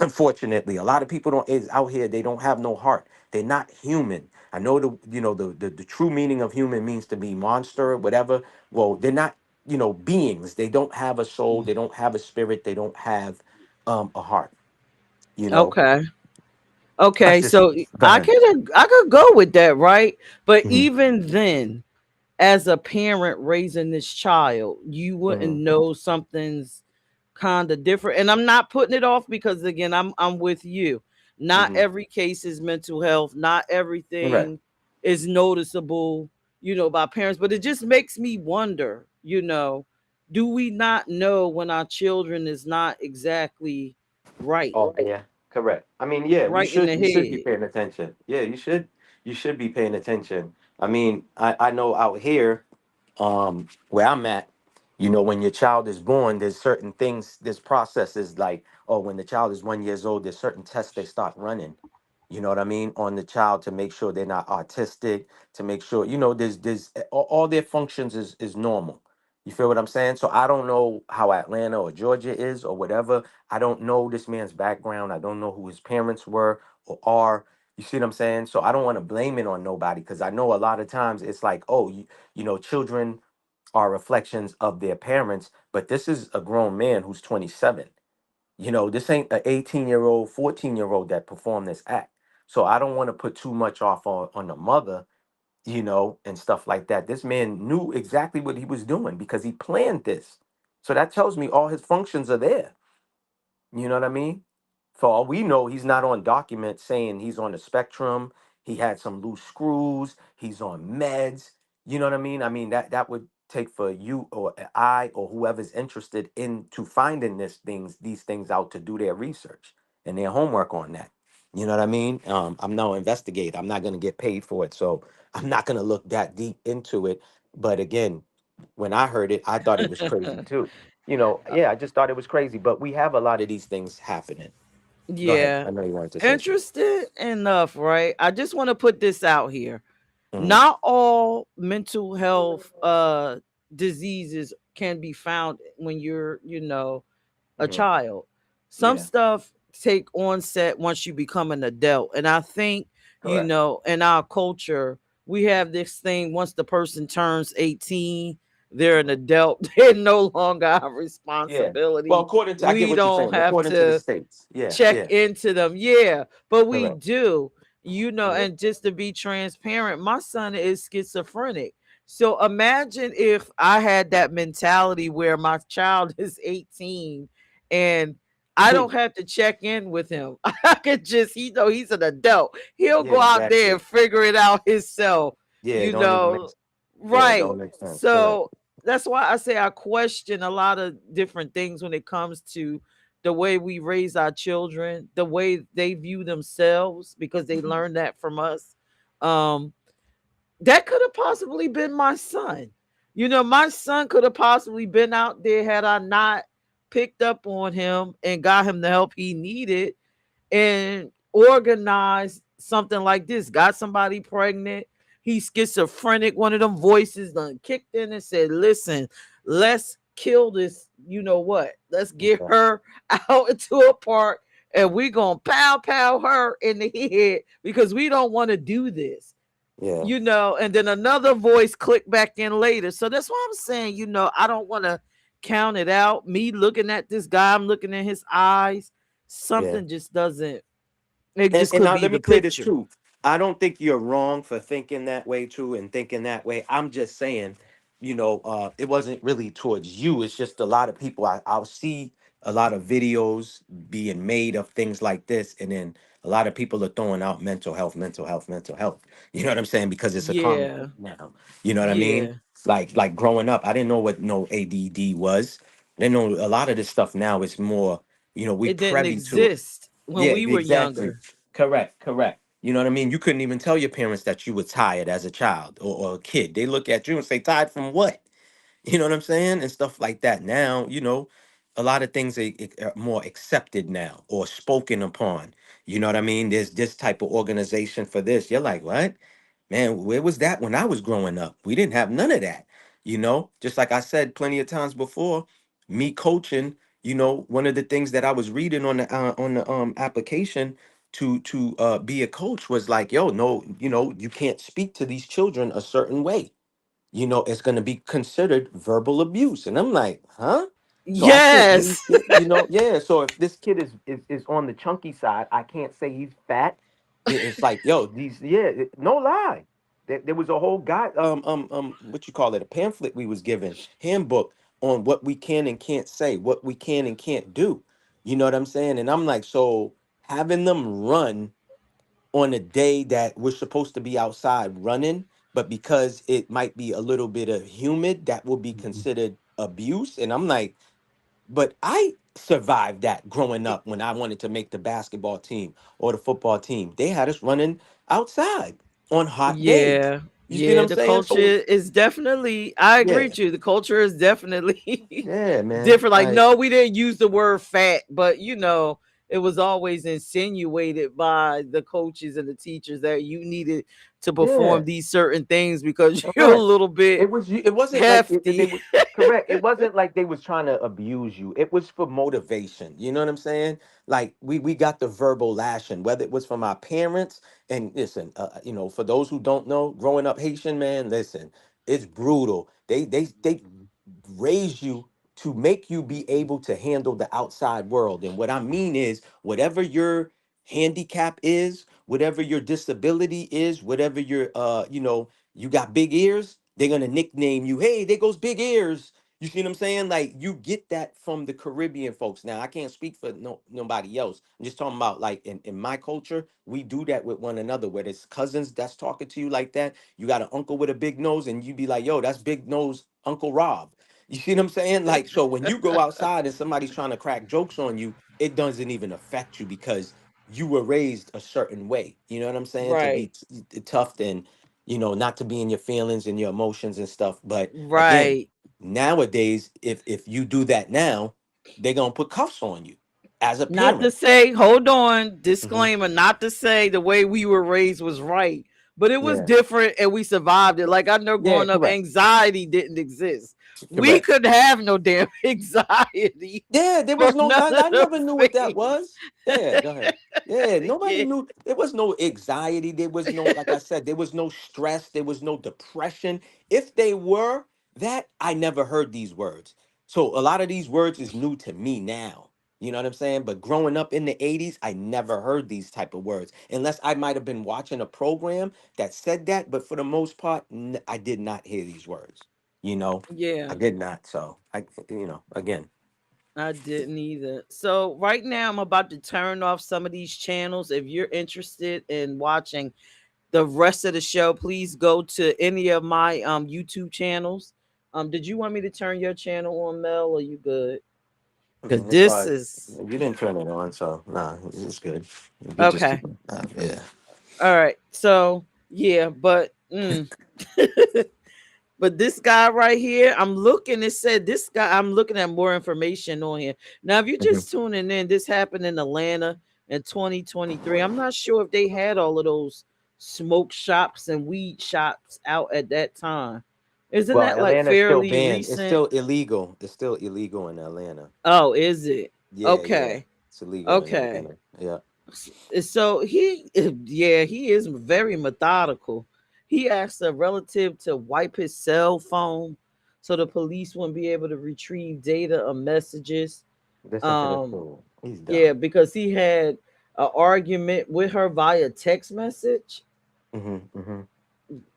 Unfortunately, a lot of people don't is out here, they don't have no heart. They're not human. I know the true meaning of human means to be monster, whatever. Well, they're not, beings. They don't have a soul, they don't have a spirit, they don't have a heart, you know. Okay. That's Okay. just So go ahead. I could go with that, right? But Hmm. even then, as a parent raising this child, you wouldn't Hmm. know something's kind of different. And I'm not putting it off because again, I'm with you. Not Hmm. every case is mental health. Not Right. everything is noticeable, by parents. But it just makes me wonder, do we not know when our children is not exactly right? Oh yeah. Correct. I mean, yeah, right in the you should be head. paying attention. Yeah, you should be paying attention. I mean, I know out here, where I'm at, when your child is born, there's certain things, there's processes like, oh, when the child is 1 years old, there's certain tests they start running. You know what I mean, on the child to make sure they're not autistic, to make sure, there's all their functions is normal. You feel what I'm saying? So I don't know how Atlanta or Georgia is or whatever. I don't know this man's background. I don't know who his parents were or are. You see what I'm saying? So I don't want to blame it on nobody because I know a lot of times it's like, oh, children are reflections of their parents, but this is a grown man who's 27. This ain't an 18-year-old, 14-year-old that performed this act. So I don't want to put too much off on the mother, and stuff like that. This man knew exactly what he was doing because he planned this. So that tells me all his functions are there. You know what I mean? For all we know, he's not on document saying he's on the spectrum. He had some loose screws. He's on meds. You know what I mean? I mean that would take for you or I or whoever's interested into finding these things out to do their research and their homework on that. You know what I mean? I'm no investigator. I'm not going to get paid for it, so I'm not going to look that deep into it. But again, when I heard it, I thought it was crazy too. Yeah, I just thought it was crazy. But we have a lot of these things happening. Go ahead. Yeah. I know you wanted to say something. Interested enough, right? I just want to put this out here. Hmm. Not all mental health diseases can be found when you're, a Hmm. child. Some Yeah. stuff take onset once you become an adult. And I think, Correct. in our culture, we have this thing once the person turns 18, they're an Hmm. adult. They're no longer our Yeah. Well, responsibility. I get We what you're don't saying. have According to the to states. Yeah. check Yeah. into them. Yeah, but we Correct. do, Yeah. and just to be transparent, my son is schizophrenic. So imagine if I had that mentality where my child is 18 and I don't have to check in with him. I could just, he's an adult. He'll Yeah. go out there Exactly. and figure it out himself, Yeah. It you don't even make. know. Yeah. It Right. don't make sense. Correct. So that's why I say I question a lot of different things when it comes to the way we raise our children, the way they view themselves, because they Hmm. learned that from us. Um, that could have possibly been my son. My son could have possibly been out there had I not picked up on him and got him the help he needed and organized something like this. Got somebody pregnant. He's schizophrenic. One of them voices done kicked in and said, "Listen, let's kill this. You know what? Let's get Okay. her out into a park and we gonna pow pow her in the head because we don't want to do this." Yeah. And then another voice clicked back in later. So that's why I'm saying, I don't want to count it out. Me looking at this guy, I'm looking at his eyes. Yeah. Something just doesn't, it And just and could now be let me the clear this picture. too. I don't think you're wrong for thinking that way too and thinking that way. I'm just saying, it wasn't really towards you. It's just a lot of people. I'll see a lot of videos being made of things like this, and then a lot of people are throwing out mental health, mental health, mental health. You know what I'm saying? Because it's a common Yeah. thing now. You know what I mean? Yeah. Like growing up, I didn't know what no ADD was. I didn't know a lot of this stuff now is more, we It didn't privy to it. exist when Yeah, we were exactly. younger. Correct, correct. You know what I mean? You couldn't even tell your parents that you were tired as a child or a kid. They look at you and say, tired from what? You know what I'm saying? And stuff like that. Now, a lot of things are more accepted now or spoken upon. You know what I mean? There's this type of organization for this. You're like, what? Man, where was that when I was growing up? We didn't have none of that. Just like I said plenty of times before, me coaching, one of the things that I was reading on the application to be a coach was like, yo, no, you can't speak to these children a certain way. It's going to be considered verbal abuse. And I'm like, huh? So I can't really, Yes. yeah. So if this kid is on the chunky side, I can't say he's fat. It's like, yo, no lie. There was a whole guy, what you call it, a pamphlet we was given, handbook on what we can and can't say, what we can and can't do. You know what I'm saying? And I'm like, so having them run on a day that we're supposed to be outside running, but because it might be a little bit of humid, that will be Mhm. considered abuse. And I'm like, but survived that growing up when I wanted to make the basketball team or the football team. They had us running outside on hot days. Yeah, You see what yeah, I'm the saying? culture So is definitely, I agree yeah, with you. The culture is definitely yeah, man. different. Like, Like no, we didn't use the word fat, but it was always insinuated by the coaches and the teachers that you needed to yeah, perform these certain things because you're a correct. little bit It wasn't like they hefty. was correct. It wasn't like they was trying to abuse you. It was for motivation. You know what I'm saying? Like we got the verbal lashing, whether it was from our parents. And listen, for those who don't know, growing up Haitian, man, listen, it's brutal. They raise you to make you be able to handle the outside world. And what I mean is, whatever your handicap is, whatever your disability is, whatever your you got big ears, they're gonna nickname you, hey, there goes big ears. You see what I'm saying? Like you get that from the Caribbean folks. Now I can't speak for nobody else. I'm just talking about like in my culture, we do that with one another. Where there's cousins that's talking to you like that, you got an uncle with a big nose, and you be like, yo, that's big nose Uncle Rob. You see what I'm saying? Like, so when you go outside and somebody's trying to crack jokes on you, it doesn't even affect you because you were raised a certain way. You know what I'm saying? To be Right, tough and not to be in your feelings and your emotions and stuff. But again, right. nowadays, if you do that now, they're gonna put cuffs on you as a Not to parent. say, hold on, Hmm. disclaimer, not to say the way we were raised was right, but it was Yeah. different and we survived it. Like, I know Yeah. growing up, Correct. anxiety didn't exist. We Correct. couldn't have no damn anxiety Yeah, there for was no. none I of never those knew what that things. was. Yeah, go ahead. Yeah, nobody Yeah, knew. There was no anxiety. There was no, like I said, there was no stress. There was no depression. If they were that, I never heard these words. So a lot of these words is new to me now. You know what I'm saying? But growing up in the 80s, I never heard these type of words. Unless I might have been watching a program that said that, but for the most part, I did not hear these words. You know, I yeah, did not. So again. I didn't either. So right now I'm about to turn off some of these channels. If you're interested in watching the rest of the show, please go to any of my YouTube channels. Did you want me to turn your channel on, Mel, or you good? I Because mean, as this far as is you didn't turn it on, so nah, it's good. You could just keep okay. it. Yeah. All right. So yeah, but but this guy right here, I'm looking. It said this guy. I'm looking at more information on here. Now, if you're Mhm. just tuning in, this happened in Atlanta in 2023. I'm not sure if they had all of those smoke shops and weed shops out at that time. Isn't Well, that like Atlanta is still fairly banned. It's recent? still illegal. It's still illegal in Atlanta. Oh, is it? Yeah, yeah. Okay. It's illegal in Okay. Atlanta. Yeah. So he, yeah, he is very methodical. He asked a relative to wipe his cell phone so the police wouldn't be able to retrieve data or messages. Listen to the um fool. He's yeah, dumb. because he had an argument with her via text message Hmm.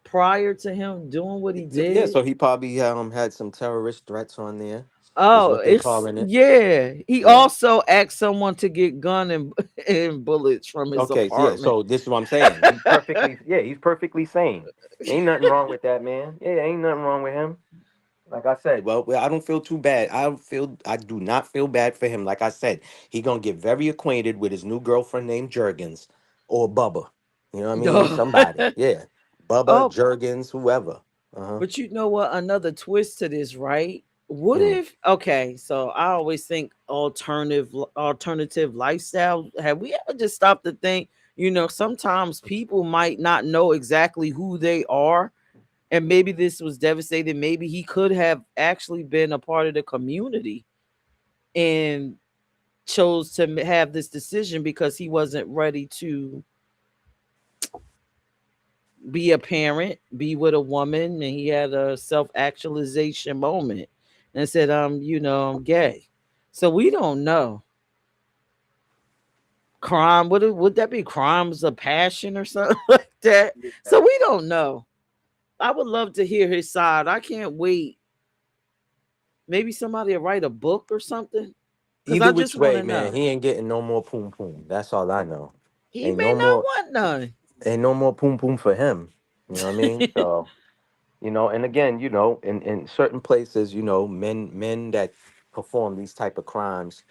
prior to him doing what he Yeah. did. So he probably had some terrorist threats on there. Is Oh, what they it's calling it. yeah. He Yeah. also asked someone to get gun and, and bullets from his Okay. So yeah. apartment. So this is what I'm saying. He's perfectly. Yeah. He's perfectly sane. Ain't nothing wrong with that man. Yeah. Ain't nothing wrong with him. Like I said, well, I don't feel too bad. I do not feel bad for him. Like I said, he gonna get very acquainted with his new girlfriend named Jurgens or Bubba. You know what I mean? Somebody, yeah, Bubba, Oh, Jurgens, whoever. Uh but you know what? Another twist to this, right? What huh. if okay, so I always think alternative lifestyle. Have we ever just stopped to think, sometimes people might not know exactly who they are, and maybe this was devastating. Maybe he could have actually been a part of the community and chose to have this decision because he wasn't ready to be a parent, be with a woman, and he had a self-actualization moment and said, I'm gay. So we don't know. Crime, would that be crimes of passion or something like that? So we don't know. I would love to hear his side. I can't wait. Maybe somebody will write a book or something. Cause Either I just which want way, to man, know. he ain't getting no more poom poom. That's all I know. He Ain't may no not more. want none. Ain't no more poom poom for him. You know what I mean? So. And again, in certain places, men that perform these type of crimes,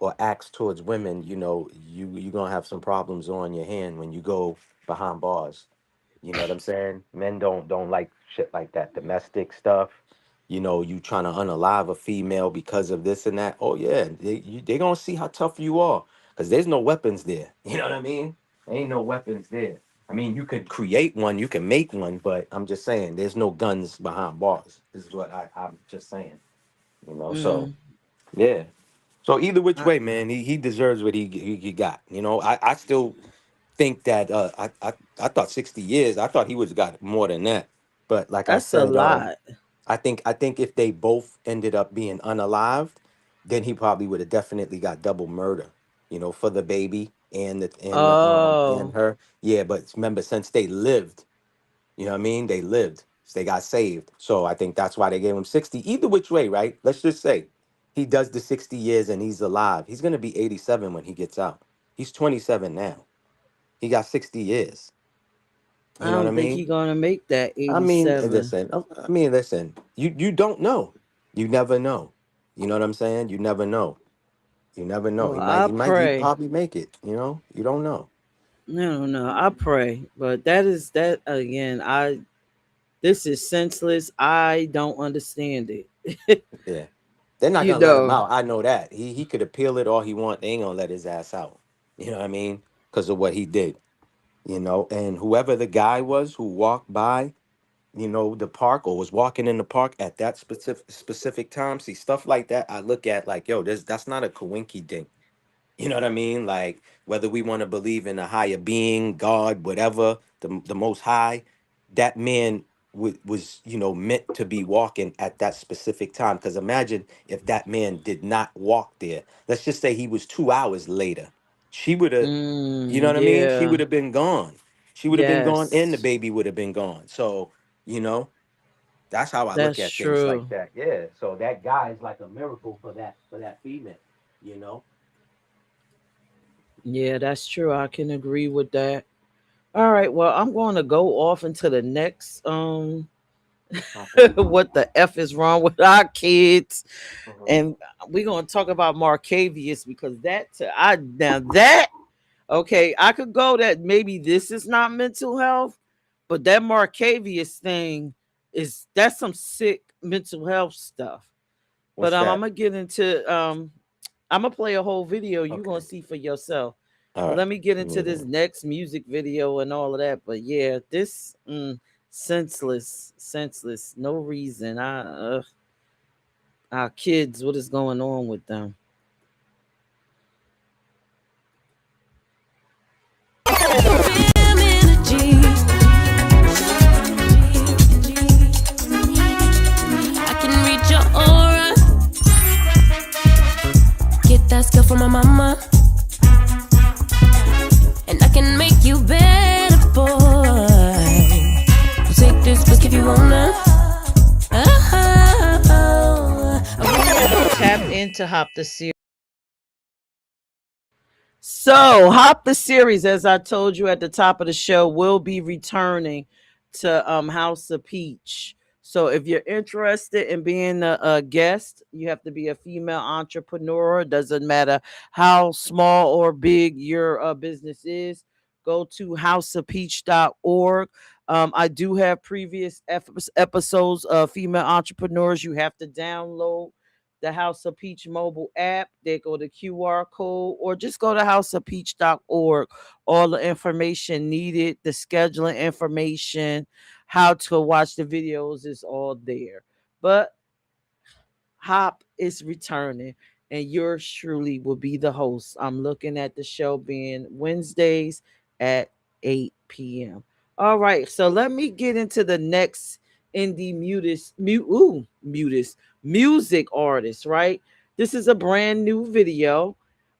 or acts towards women, you're gonna have some problems on your hand when you go behind bars. You know what I'm saying? Men don't like shit like that. Domestic stuff. You trying to unalive a female because of this and that. Oh yeah, they gonna see how tough you are, because there's no weapons there. You know what I mean? Ain't no weapons there. I mean, you could create one, you can make one, but I'm just saying, there's no guns behind bars. This is what I'm just saying. So Mm, yeah. So either which I, way, man, he deserves what he got. I still think that I thought 60 years. I thought he was got more than that. But like I that's a said, lot. I think if they both ended up being unalived, then he probably would have definitely got double murder. For the baby and Oh, her. Yeah, but remember, since they lived, you know what I mean? They lived. So they got saved. So I think that's why they gave him 60. Either which way, right? Let's just say he does the 60 years and he's alive. He's gonna be 87 when he gets out. He's 27 now. He got 60 years. I You know what I don't think he mean? gonna make that I mean, 87. listen. Listen. You don't know. You never know. You know what I'm saying? You never know. You never know. Well, He might. I He pray. probably make it. You don't know. No, no, I pray. But that again. This is senseless. I don't understand it. Yeah. They're not you gonna let him know. out. I know that. He could appeal it all he want. They ain't gonna let his ass out. You know what I mean? Because of what he did. And whoever the guy was who walked by, the park, or was walking in the park at that specific time. See, stuff like that, I look at like, yo, that's not a coinky dink. You know what I mean? Like, whether we want to believe in a higher being, God, whatever, the Most High, that man was, meant to be walking at that specific time. Because imagine if that man did not walk there. Let's just say he was 2 hours later. She would have, you know Mm, what I mean? She yeah. would have been gone. She would have been gone, and the Yes. baby would have been gone. So, you know, that's how I look That's at things like true. that. Yeah. So that guy is like a miracle for that female. You know. Yeah, that's true. I can agree with that. All right. Well, I'm going to go off into the next Okay. what the F is wrong with our kids. Mhm. And we're gonna talk about Marcavius because I now that okay, I could go that maybe this is not mental health, but that Marcavius thing that's some sick mental health stuff. But What's I'm that? gonna get into I'm gonna play a whole video. You're gonna Okay. see for yourself. All But right. let me get Give me into a this minute. next music video and all of that. But yeah, this senseless, no reason. Our kids, what is going on with them? I can read your aura. Get that skill from my mama. And I can make you better, boy. Take this risk if you wanna. Tap into Hop the Series. So, Hop the Series, as I told you at the top of the show, will be returning to House of Peach. So, if you're interested in being a guest, you have to be a female entrepreneur. It doesn't matter how small or big your business is. Go to houseofpeach.org. I do have previous episodes of female entrepreneurs. You have to download the House of Peach mobile app. They go to QR code or just go to houseofpeach.org. All the information needed, the scheduling information, how to watch the videos is all there. But Hop is returning, and yours truly will be the host. I'm looking at the show being Wednesdays at 8 p.m. All right, so let me get into the next indie music artist, right? This is a brand new video.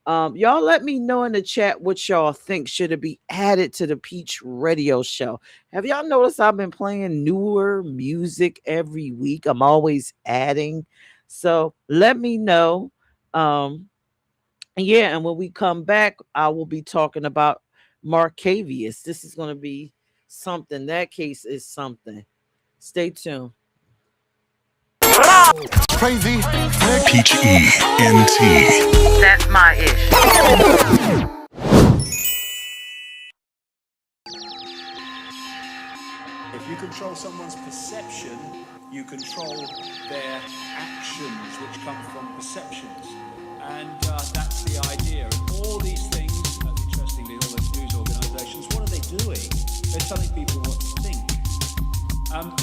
Y'all let me know in the chat what y'all think should it be added to the Peach Radio Show. Have y'all noticed I've been playing newer music every week? I'm always adding. So let me know. Um, yeah, and when we come back, I will be talking about Marcavius. This is going to be something. That case is something. Stay tuned. crazy. Peach ENT. That's my ish. If you control someone's perception, you control their actions, which come from perceptions. And that's the idea. And all these things, interestingly, all those news organisations, what are they doing? They're telling people what to think.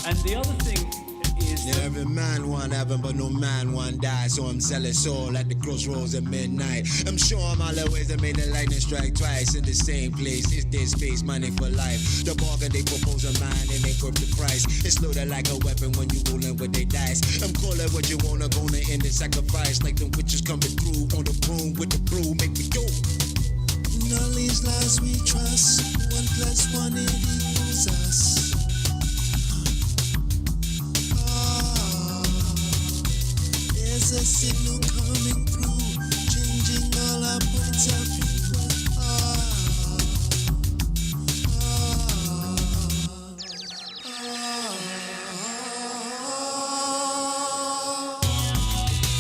And the other thing is... Yeah, every man want heaven, but no man want die. So I'm selling soul at the crossroads at midnight. I'm sure I'm all the ways that made the lightning strike twice in the same place. It's their space, money for life. The bargain they propose a mine and they worth the price. It's loaded like a weapon when you rolling with their dice. I'm calling what you wanna, gonna end the sacrifice. Like the witches coming through on the broom with the brew, make me go. In all these lies we trust, 1 + 1 equals us. There's a signal coming through, changing all our points of view.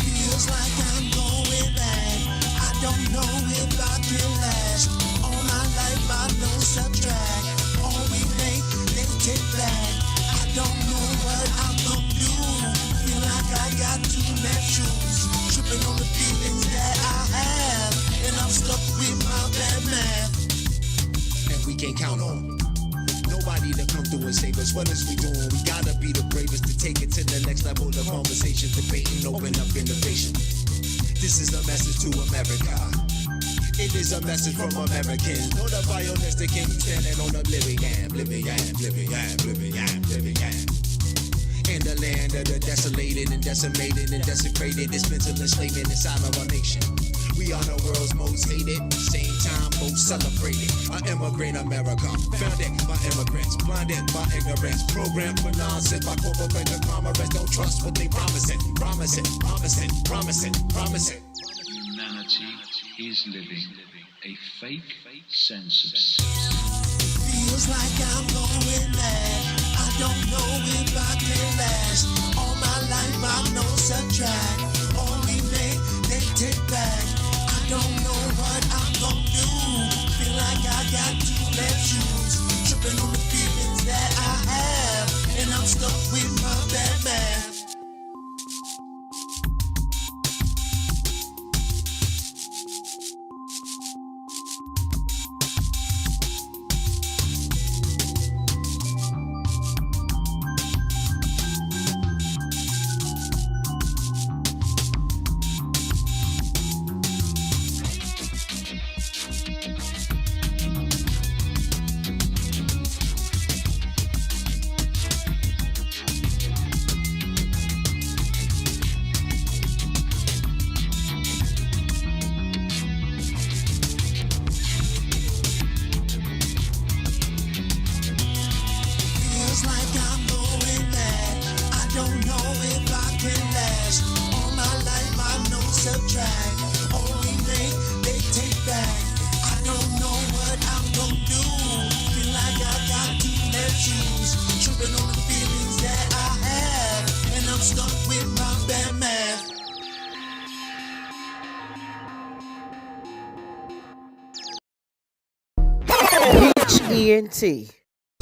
Feels like I'm going back. I don't know if I can last. All my life I know subtract. All we make, they take back. I don't know what I'm gonna do. Feel like I got too many shoes. Tripping on the feelings that I have. And I'm stuck with my bad math. And we can't count on nobody to come through and save us. What is we doing? We gotta be the bravest to take it to the next level of conversation, debating, open up innovation. This is a message to America. It is a message from Americans. Know the violence that can standing on the living yam, living yam, living yam, living yam, living yam. In the land of the desolated and decimated and desecrated, it's mental enslavement inside of our nation. We are the world's most hated, same time most celebrated. An immigrant America, founded by immigrants, blinded by ignorance, programmed for nonsense by corporate conglomerates. Don't trust what they promising, promising, promising, promising, promising. Humanity is living a fake sense of self. Feels like I'm going mad. I don't know if I can last. All my life I know subtract. All we make, they take back. I don't know what I'm gonna do. Feel like I got too many shoes. Tripping on the feelings that I have. And I'm stuck with my bad math. Feels like I'm going mad. I don't know if I can last. All my life I know subtract. All we make, they take back. I don't know what I'm gonna do. Feel like I got too many shoes. Tripping on the feelings that I have. And I'm stuck with my bad math. Peach ENT.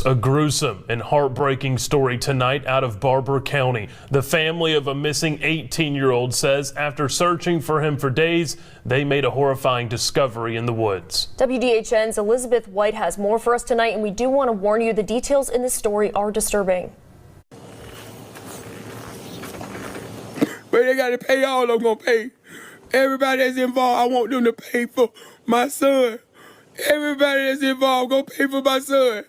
A gruesome and heartbreaking story tonight out of Barber County. The family of a missing 18-year-old says after searching for him for days, they made a horrifying discovery in the woods. WDHN's Elizabeth White has more for us tonight, and we do want to warn you the details in this story are disturbing. But they got to pay all I'm going to pay. Everybody that's involved, I want them to pay for my son. Everybody that's involved, go pay for my son.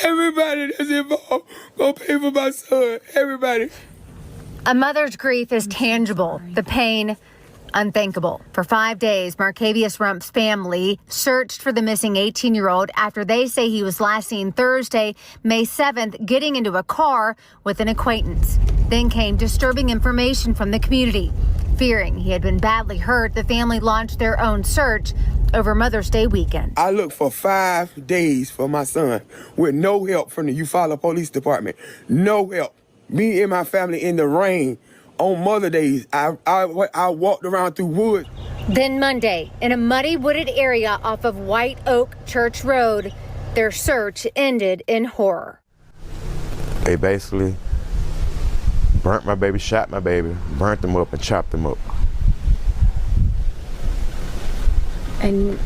Everybody that's involved, go pay for my son. Everybody. A mother's grief is tangible. The pain, unthinkable. For 5 days, Marcavius Rump's family searched for the missing 18-year-old after they say he was last seen Thursday, May 7th, getting into a car with an acquaintance. Then came disturbing information from the community. Fearing he had been badly hurt, the family launched their own search over Mother's Day weekend. I looked for 5 days for my son with no help from the Eufaula Police Department. No help. Me and my family in the rain On Mother Days, I walked around through woods. Then Monday, in a muddy wooded area off of White Oak Church Road, their search ended in horror. They basically burnt my baby, shot my baby, burnt them up and chopped them up. And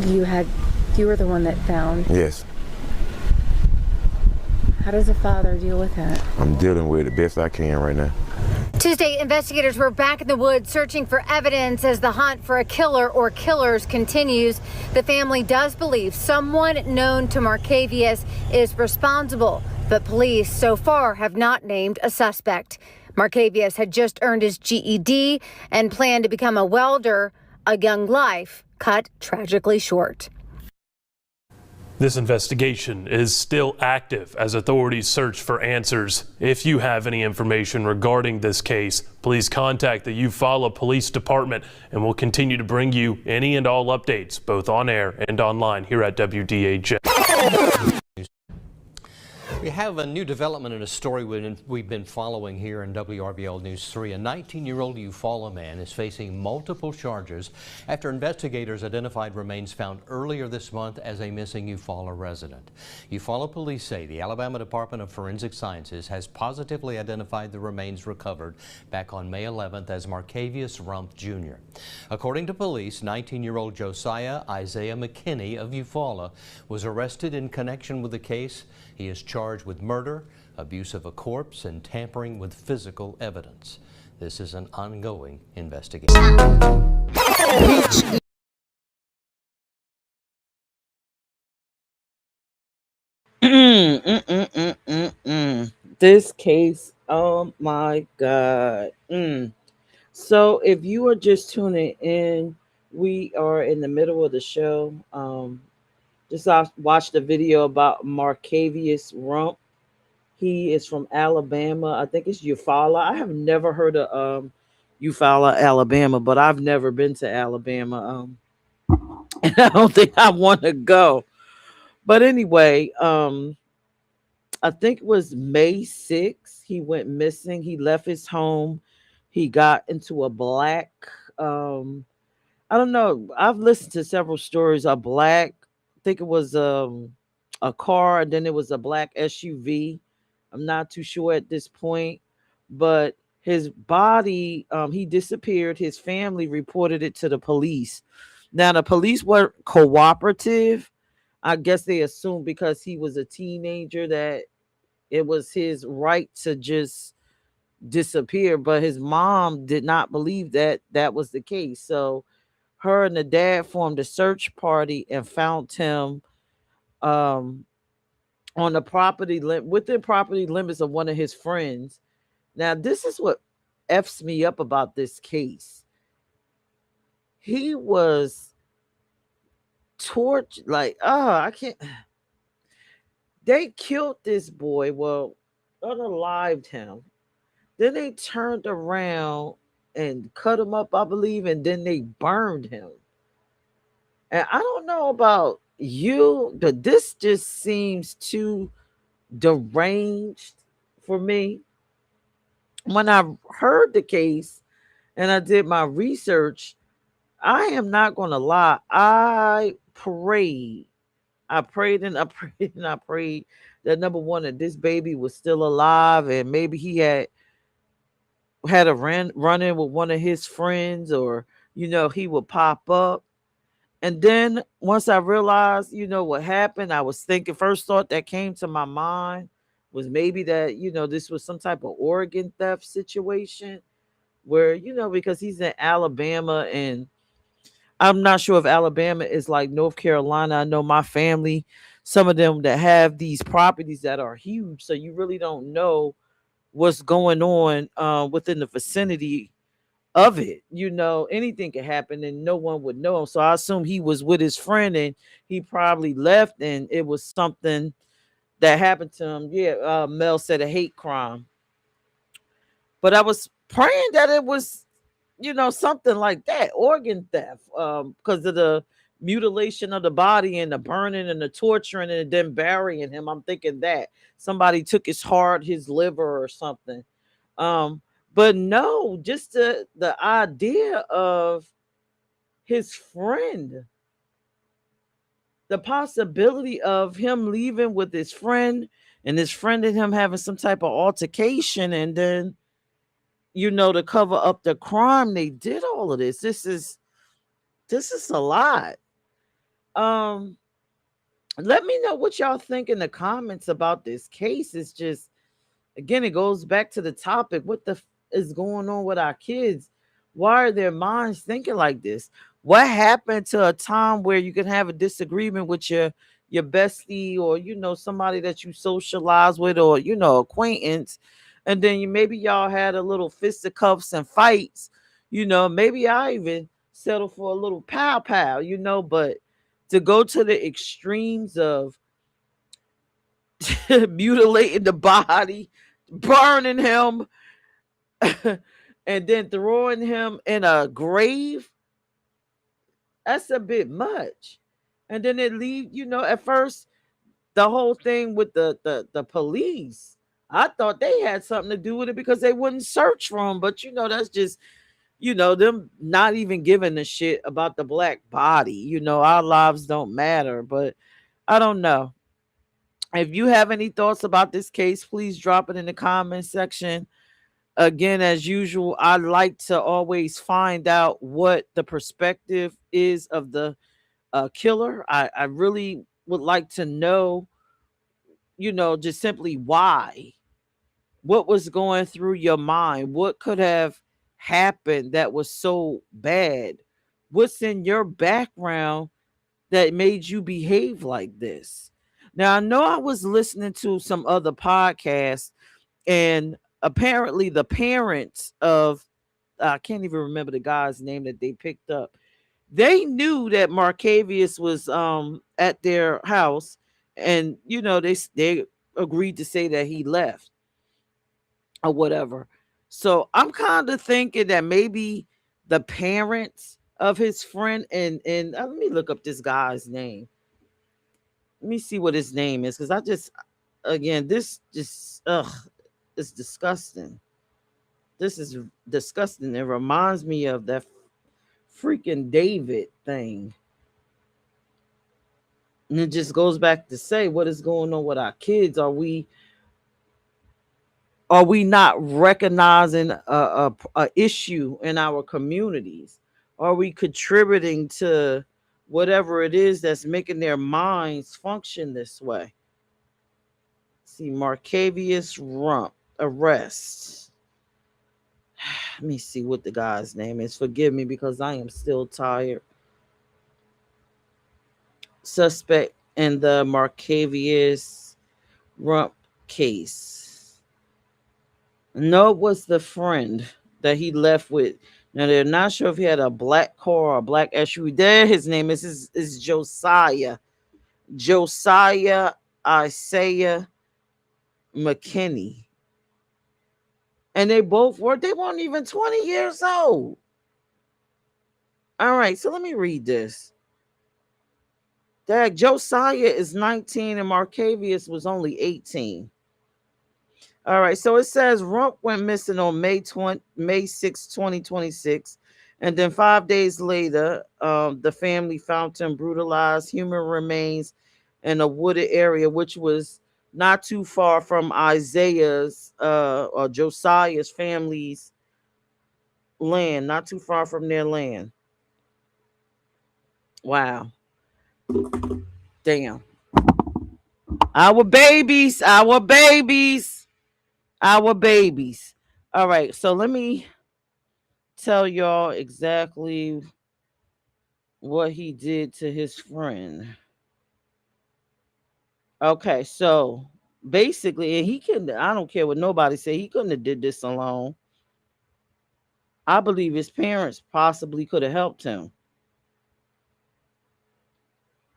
you were the one that found? Yes. How does a father deal with that? I'm dealing with it best I can right now. Tuesday, investigators were back in the woods searching for evidence as the hunt for a killer or killers continues. The family does believe someone known to Markavius is responsible, but police so far have not named a suspect. Markavius had just earned his GED and planned to become a welder, a young life cut tragically short. This investigation is still active as authorities search for answers. If you have any information regarding this case, please contact the Eufaula Police Department, and we'll continue to bring you any and all updates, both on air and online here at WDHS. We have a new development in a story we've been following here in WRBL News 3. A 19-year-old Eufaula man is facing multiple charges after investigators identified remains found earlier this month as a missing Eufaula resident. Eufaula police say the Alabama Department of Forensic Sciences has positively identified the remains recovered back on May 11th as Markavius Rump Jr. According to police, 19-year-old Josiah Isaiah McKinney of Eufaula was arrested in connection with the case. He is charged with murder, abuse of a corpse, and tampering with physical evidence. This is an ongoing investigation. This case, oh my God. So if you are just tuning in, we are in the middle of the show. Just watched the video about Markavius Rump. He is from Alabama. I think it's Eufaula. I have never heard of Eufaula, Alabama, but I've never been to Alabama. And I don't think I want to go. But anyway, I think it was May 6th. He went missing. He left his home. He got into a black, I don't know. I've listened to several stories. A black, I think it was a car, and then it was a black SUV. I'm not too sure at this point, but his body, he disappeared. His family reported it to the police. Now, the police were cooperative. I guess they assumed because he was a teenager that it was his right to just disappear, but his mom did not believe that that was the case. So her and the dad formed a search party and found him on the property within property limits of one of his friends. Now, this is what f's me up about this case. He was tortured, like, I can't. They killed this boy. Well, unalived him. Then they turned around and cut him up, I believe, and then they burned him. And I don't know about you, but this just seems too deranged for me. When I heard the case and I did my research, I am not going to lie. I prayed and I prayed and I prayed that, number one, that this baby was still alive, and maybe he had a run in with one of his friends, or he would pop up. And then once I realized what happened, I was thinking, first thought that came to my mind was maybe that this was some type of organ theft situation where because he's in Alabama, and I'm not sure if Alabama is like North Carolina. I know my family, some of them that have these properties that are huge, so you really don't know what's going on within the vicinity of it. Anything could happen and no one would know. So I assume he was with his friend and he probably left and it was something that happened to him. Yeah, Mel said a hate crime. But I was praying that it was, something like that, organ theft, because of the mutilation of the body and the burning and the torturing and then burying him. I'm thinking that somebody took his heart, his liver or something. But But no, just the idea of his friend, the possibility of him leaving with his friend and his friend and him having some type of altercation, and then to cover up the crime, they did all of this. This is a lot. Um let me know what y'all think in the comments about this case. It's just, again, it goes back to the topic. What the is going on with our kids? Why are their minds thinking like this? What happened to a time where you can have a disagreement with your bestie, or somebody that you socialize with, or acquaintance, and then maybe y'all had a little fisticuffs and fights. Maybe I even settle for a little pow pow. But to go to the extremes of mutilating the body, burning him, and then throwing him in a grave, that's a bit much. And then it leave, at first, the whole thing with the police, I thought they had something to do with it because they wouldn't search for him. But that's just, them not even giving a shit about the black body. Our lives don't matter. But I don't know. If you have any thoughts about this case, please drop it in the comment section. Again, as usual, I like to always find out what the perspective is of the killer. I really would like to know, just simply why. What was going through your mind? What could have happened that was so bad? What's in your background that made you behave like this? Now, I know I was listening to some other podcasts, and apparently the parents of, I can't even remember the guy's name that they picked up. They knew that Marcavius was at their house, and they agreed to say that he left or whatever. So I'm kind of thinking that maybe the parents of his friend, and let me look up this guy's name. Let me see what his name is, because I just, again, this just it's disgusting. This is disgusting. It reminds me of that freaking David thing. And it just goes back to say, what is going on with our kids? Are we not recognizing a issue in our communities? Are we contributing to whatever it is that's making their minds function this way? See, Marcavius Rump arrest. Let me see what the guy's name is. Forgive me because I am still tired. Suspect in the Marcavius Rump case. No, it was the friend that he left with. Now they're not sure if he had a black car or a black SUV. There, his name is Josiah. Josiah Isaiah McKinney. And they weren't even 20 years old. All right, so let me read this. That Josiah is 19 and Marcavius was only 18. All right, so it says Rump went missing on May 6, 2026. And then 5 days later, the family found him brutalized, human remains in a wooded area, which was not too far from Isaiah's or Josiah's family's land, not too far from their land. Wow. Damn. Our babies. All right, so let me tell y'all exactly what he did to his friend. Okay, so basically, and I don't care what nobody say, he couldn't have did this alone. I believe his parents possibly could have helped him.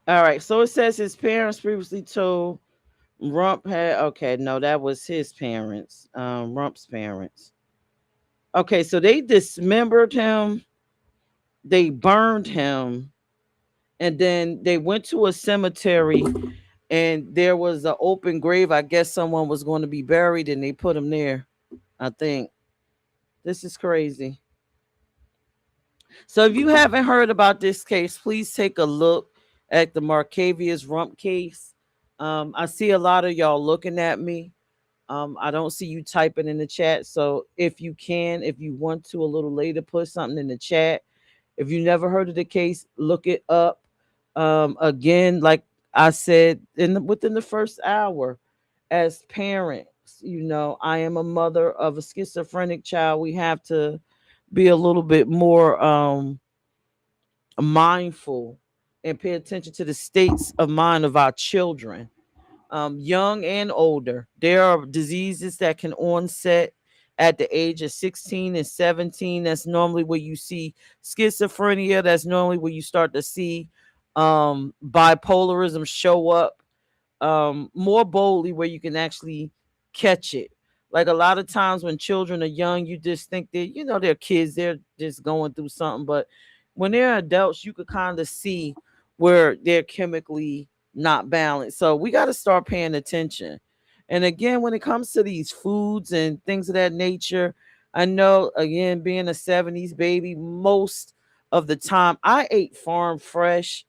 All right, so it says his parents previously told Rump that was his parents, Rump's parents. Okay, so they dismembered him, they burned him, and then they went to a cemetery, and there was an open grave. I guess someone was going to be buried, and they put him there, I think. This is crazy. So if you haven't heard about this case, please take a look at the Marcavius Rump case. I see a lot of y'all looking at me. I don't see you typing in the chat. So if you can, if you want to a little later, put something in the chat. If you never heard of the case, look it up. Again, like I said within the first hour, as parents, I am a mother of a schizophrenic child. We have to be a little bit more mindful and pay attention to the states of mind of our children, young and older. There are diseases that can onset at the age of 16 and 17. That's normally where you see schizophrenia. That's normally where you start to see bipolarism show up more boldly, where you can actually catch it. Like a lot of times when children are young, you just think that, they're kids, they're just going through something. But when they're adults, you could kind of see where they're chemically not balanced. So we got to start paying attention. And again, when it comes to these foods and things of that nature, I know, again, being a 70s baby, most of the time I ate farm fresh.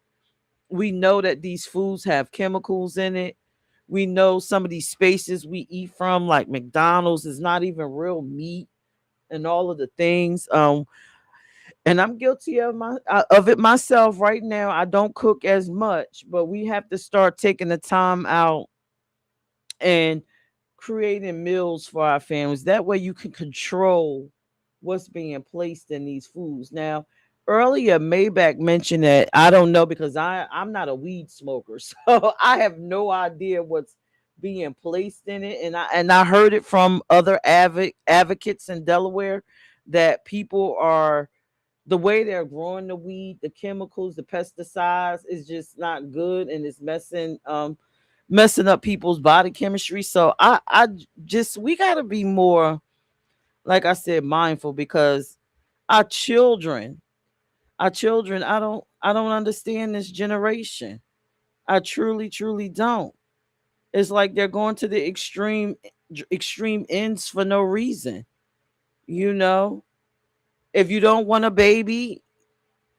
We know that these foods have chemicals in it. We know some of these spaces we eat from, like McDonald's, is not even real meat and all of the things. And I'm guilty of it myself right now. I don't cook as much, but we have to start taking the time out and creating meals for our families. That way you can control what's being placed in these foods. Now, earlier Maybach mentioned that I don't know, because I'm not a weed smoker, so I have no idea what's being placed in it. And I heard it from other advocates in Delaware that people are, the way they're growing the weed, the chemicals, the pesticides is just not good, and it's messing up people's body chemistry. So I just, we got to be more, like I said, mindful, because our children, I don't understand this generation. I truly don't. It's like they're going to the extreme ends for no reason. You know, if you don't want a baby,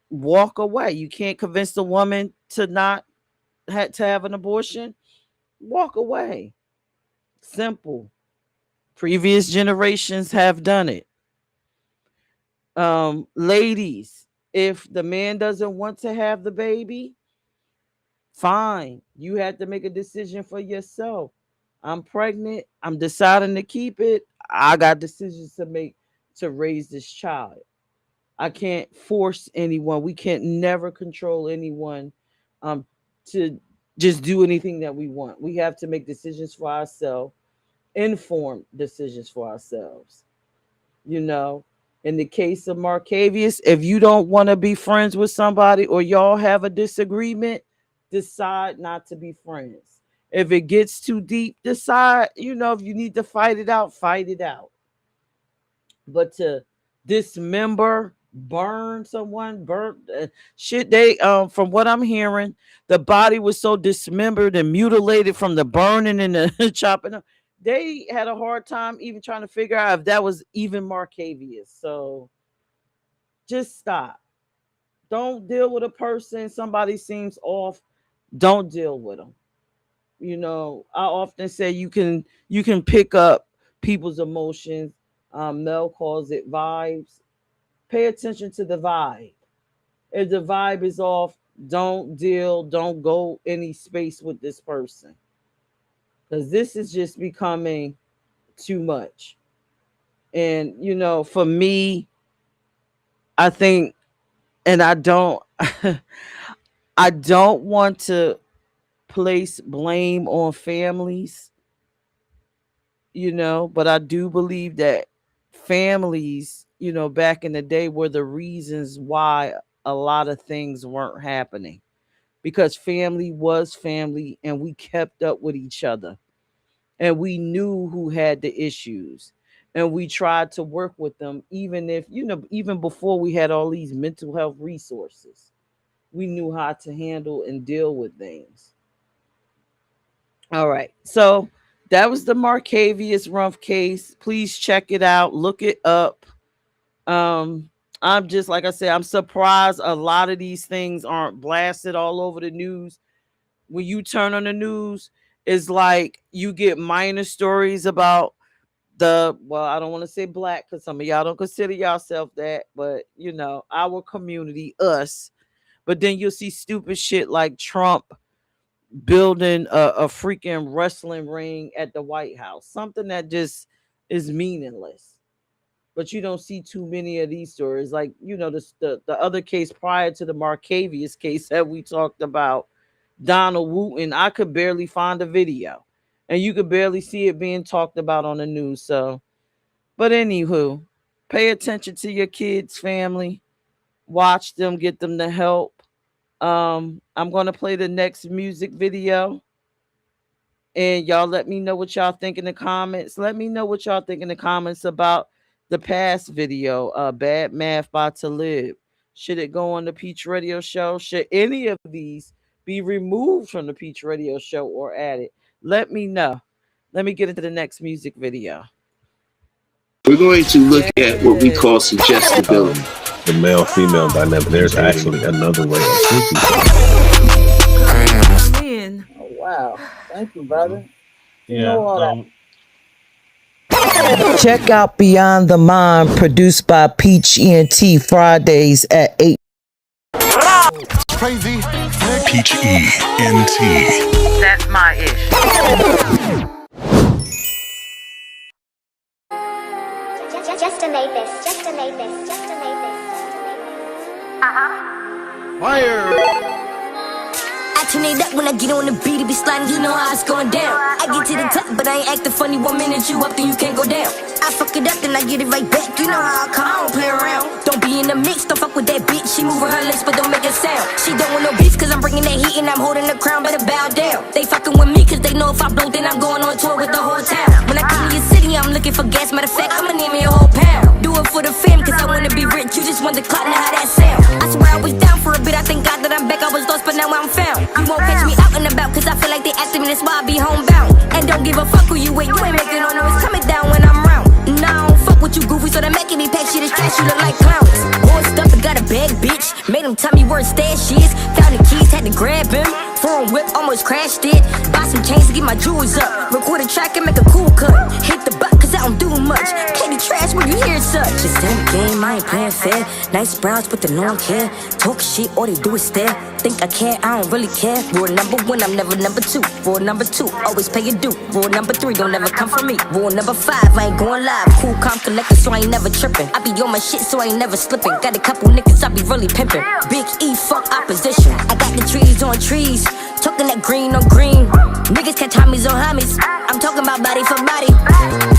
walk away. You can't convince the woman to not to have an abortion. Walk away. Simple. Previous generations have done it. Ladies, if the man doesn't want to have the baby, fine. You have to make a decision for yourself. I'm pregnant. I'm deciding to keep it. I got decisions to make to raise this child. I can't force anyone. We can't never control anyone to just do anything that we want. We have to make decisions for ourselves, informed decisions for ourselves. You know, in the case of Marcavius, if you don't want to be friends with somebody, or y'all have a disagreement, decide not to be friends. If it gets too deep, decide, if you need to fight it out, fight it out. But to dismember, burn someone, burn shit, they from what I'm hearing, the body was so dismembered and mutilated from the burning and the chopping up. They had a hard time even trying to figure out if that was even Marcavius. So just stop. Don't deal with a person. Somebody seems off. Don't deal with them. I often say you can pick up people's emotions. Mel calls it vibes. Pay attention to the vibe. If the vibe is off, don't go any space with this person, because this is just becoming too much. And for me, I think, and I don't I don't want to place blame on families, but I do believe that families, back in the day, were the reasons why a lot of things weren't happening, because family was family, and we kept up with each other, and we knew who had the issues, and we tried to work with them, even if, even before we had all these mental health resources. We knew how to handle and deal with things. All right. So that was the Marcavius Rumpf case. Please check it out. Look it up. Um, I'm just like I said, I'm surprised a lot of these things aren't blasted all over the news. When you turn on the news, it's like you get minor stories about I don't want to say black because some of y'all don't consider yourself that, but our community, us. But then you'll see stupid shit like Trump building a freaking wrestling ring at the White House, something that just is meaningless. But you don't see too many of these stories. Like, the other case prior to the Marcavius case that we talked about, Donald Wooten, I could barely find a video. And you could barely see it being talked about on the news. So, but anywho, pay attention to your kids, family. Watch them, get them the help. I'm gonna play the next music video. And y'all let me know what y'all think in the comments. Let me know what y'all think in the comments about the past video, Bad Math by Talib. Should it go on the Peach Radio Show? Should any of these be removed from the Peach Radio Show or added? Let me know. Let me get into the next music video. We're going to look at what we call suggestibility. The male-female dynamic. There's actually another way of thinking. Oh, wow. Thank you, brother. Yeah. Check out Beyond the Mind, produced by Peach ENT, Fridays at 8. Crazy. Peach ENT. That's my ish. Just to make this, just to make this, just to make this, just to make this. Fire. I turn it up when I get on the beat, it be sliding, you know how it's going down. I get to the top, but I ain't acting funny. 1 minute you up, then you can't go down. I fuck it up, then I get it right back. You know how I come, I don't play around. Don't be in the mix, don't fuck with that bitch. She moving her lips, but don't make a sound. She don't want no beef, cause I'm bringing that heat and I'm holding the crown, better bow down. They fucking with me, cause they know if I blow, then I'm going on tour with the whole town. When I come to your city, I'm looking for gas, matter of fact, I'ma need me a whole pound. Do it for the fam, cause I wanna be rich. You just want the clout, now how that sound. I swear I was down for a bit, I thank God that I'm back. I was lost, but now I'm found. You won't catch me out and about, cause I feel like they after me, that's why I be homebound. And don't give a fuck who you with, you ain't making no noise, coming down when I'm round. Nah, I don't fuck with you goofy, so they're making me pack shit and trash, you look like clowns. Boy stuff and got a bad bitch, made him tell me where his stash is. Found the keys, had to grab him, foreign whip, almost crashed it. Buy some chains to get my jewels up, record a track and make a cool cut. Hit the butt, cause I don't do much, candy trash when you hear such. Just in the game, I ain't playing fair. Nice brows, but they don't care. Talk shit, all they do is stare. Think I care, I don't really care. Rule number 1, I'm never number 2. Rule number 2, always pay your due. Rule number 3, don't ever come for me. Rule number 5, I ain't going live. Cool, calm, collected, so I ain't never tripping. I be on my shit, so I ain't never slipping. Got a couple niggas, I be really pimping. Big E, fuck opposition. I got the trees on trees, talking that green on green. Niggas catch homies on homies. I'm talking about body for body.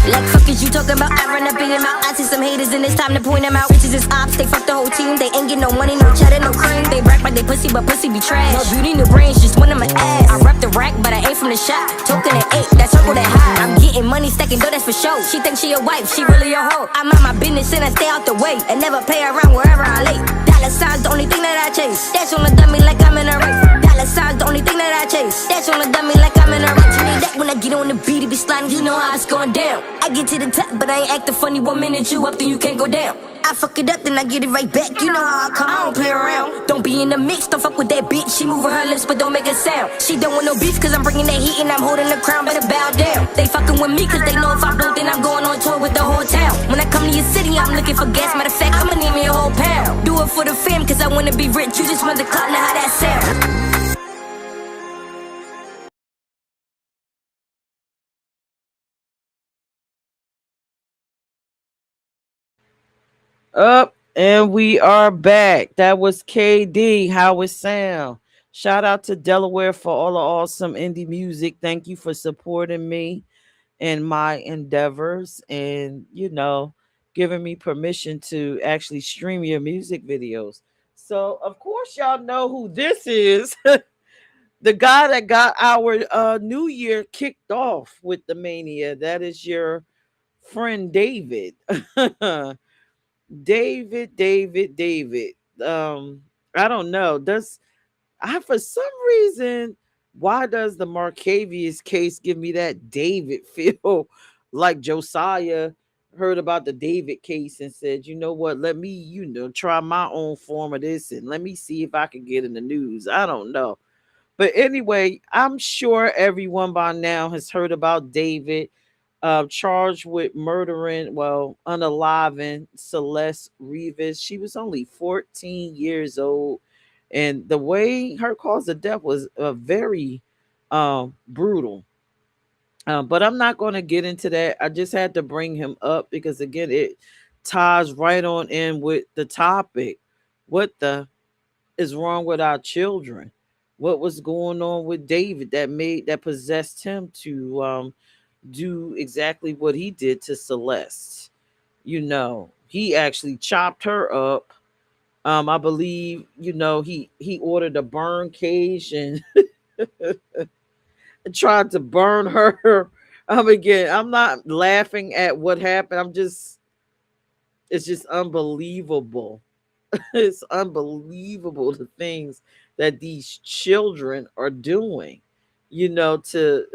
Like fuck is you talking about? I run up in your mouth. I see some haters and it's time to point them out. Bitches is ops, they fuck the whole team. They ain't get no money, no cheddar, no cream. They brag by they pussy, but pussy be trash. No beauty, no brains, just one of my ass. I rap the rack, but I ain't from the shop. Talking at 8, that circle that high. I'm getting money, stacking dough, that's for sure. She thinks she a wife, she really a hoe. I'm on my business and I stay out the way and never play around wherever I lay. Dollar signs, the only thing that I chase. That's on the dummy like I'm in a race. Dollar signs, the only thing that I chase. That's on the dummy like I'm in a race. That when I get on the beat, it be sliding, you know how it's going down. I get to the top, but I ain't acting funny. 1 minute you up, then you can't go down. I fuck it up, then I get it right back. You know how I come, I don't play around. Don't be in the mix, don't fuck with that bitch. She moving her lips, but don't make a sound. She don't want no beef, cause I'm bringing that heat and I'm holding the crown, better bow down. They fucking with me, cause they know if I blow, then I'm going on tour with the whole town. When I come to your city, I'm looking for gas, matter of fact, I'ma need me a whole pound. Do it for the fam, cause I wanna be rich. You just want the clout, now how that sound. Up and we are back. That was KD. How it sound? Shout out to Delaware for all the awesome indie music. Thank you for supporting me in my endeavors and giving me permission to actually stream your music videos. So of course y'all know who this is. The guy that got our new year kicked off with the mania. That is your friend David. David. I don't know. For some reason, why does the Marcavius case give me that David feel like Josiah heard about the David case and said, you know what, let me, try my own form of this and let me see if I can get in the news. I don't know. But anyway, I'm sure everyone by now has heard about David, charged with murdering, well, unaliving Celeste Rivas. She was only 14 years old. And the way her cause of death was very brutal. But I'm not going to get into that. I just had to bring him up because, again, it ties right on in with the topic. What the is wrong with our children? What was going on with David that possessed him to do exactly what he did to Celeste? He actually chopped her up. I believe, he ordered a burn cage and tried to burn her. Again, I'm not laughing at what happened. It's just unbelievable. It's unbelievable the things that these children are doing, to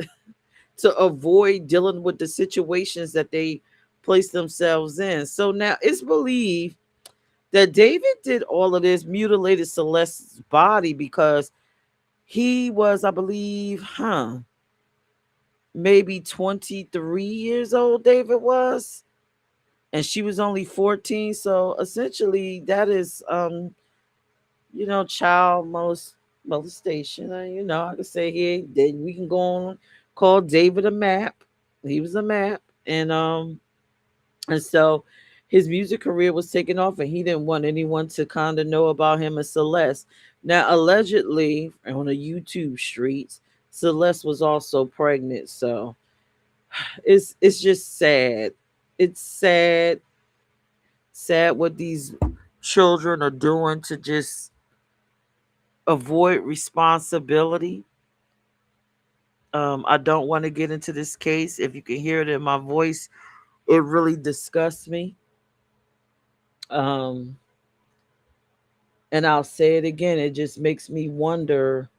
to avoid dealing with the situations that they place themselves in. So now it's believed that David did all of this, mutilated Celeste's body because he was, I believe, maybe 23 years old, David was, and she was only 14. So essentially that is child molestation. I could say here, then we can go on, call David a map. He was a map. And so his music career was taken off and he didn't want anyone to kind of know about him and Celeste. Now allegedly on the YouTube streets, Celeste was also pregnant. So it's just sad. It's sad what these children are doing to just avoid responsibility. I don't want to get into this case. If you can hear it in my voice, it really disgusts me. Um, and I'll say it again, it just makes me wonder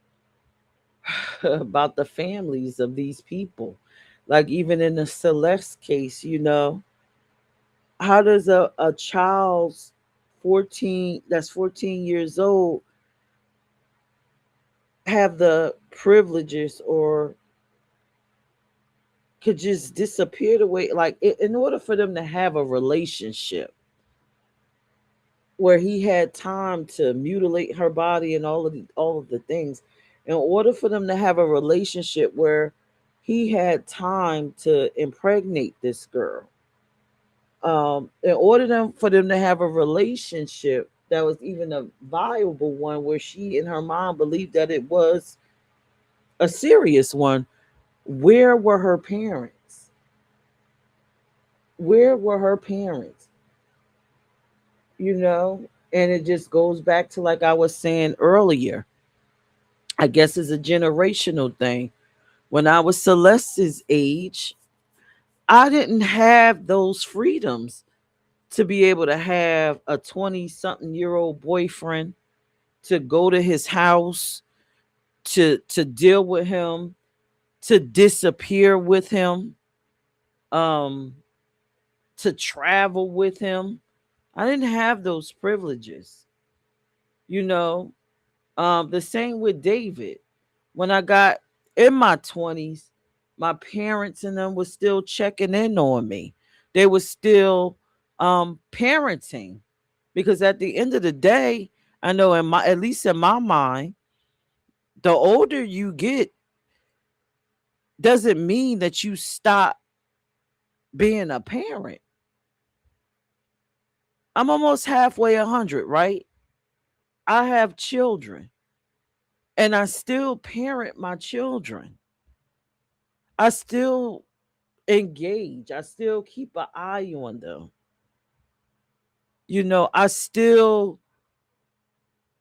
about the families of these people. Like even in the Celeste case, how does a child's 14 years old have the privileges or could just disappear the way, like in order for them to have a relationship where he had time to mutilate her body and all of the things, in order for them to have a relationship where he had time to impregnate this girl, in order for them to have a relationship that was even a viable one where she and her mom believed that it was a serious one, where were her parents? Where were her parents? you know and it just goes back to, like I was saying earlier, I guess it's a generational thing. When I was Celeste's age, I didn't have those freedoms to be able to have a 20 something year old boyfriend, to go to his house, to deal with him, to disappear with him, um to travel with him. I didn't have those privileges, you know. The same with David. When I got in my 20s, my parents and them was still checking in on me. They was still parenting, because at the end of the day, I know at least in my mind, the older you get doesn't mean that you stop being a parent. I'm almost halfway 100, right? I have children and I still parent my children. I still engage. I still keep an eye on them. I still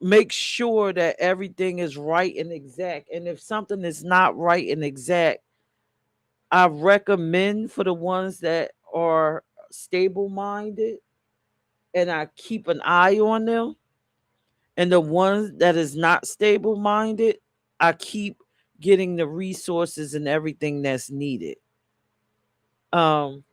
make sure that everything is right and exact. And if something is not right and exact, I recommend for the ones that are stable minded and I keep an eye on them. And the ones that is not stable minded, I keep getting the resources and everything that's needed. Um,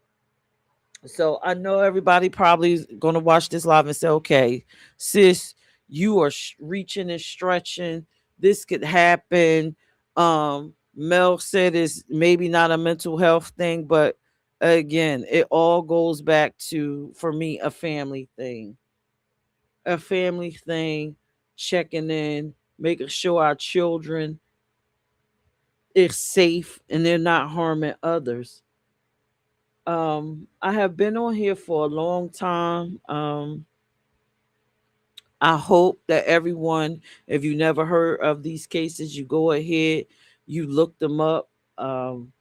So I know everybody probably is going to watch this live and say, okay, sis, you are reaching and stretching. This could happen. Mel said it's maybe not a mental health thing, but again, it all goes back to, for me, a family thing. A family thing, checking in, making sure our children is safe and they're not harming others. I have been on here for a long time. I hope that everyone, if you never heard of these cases, you go ahead, you look them up. Um,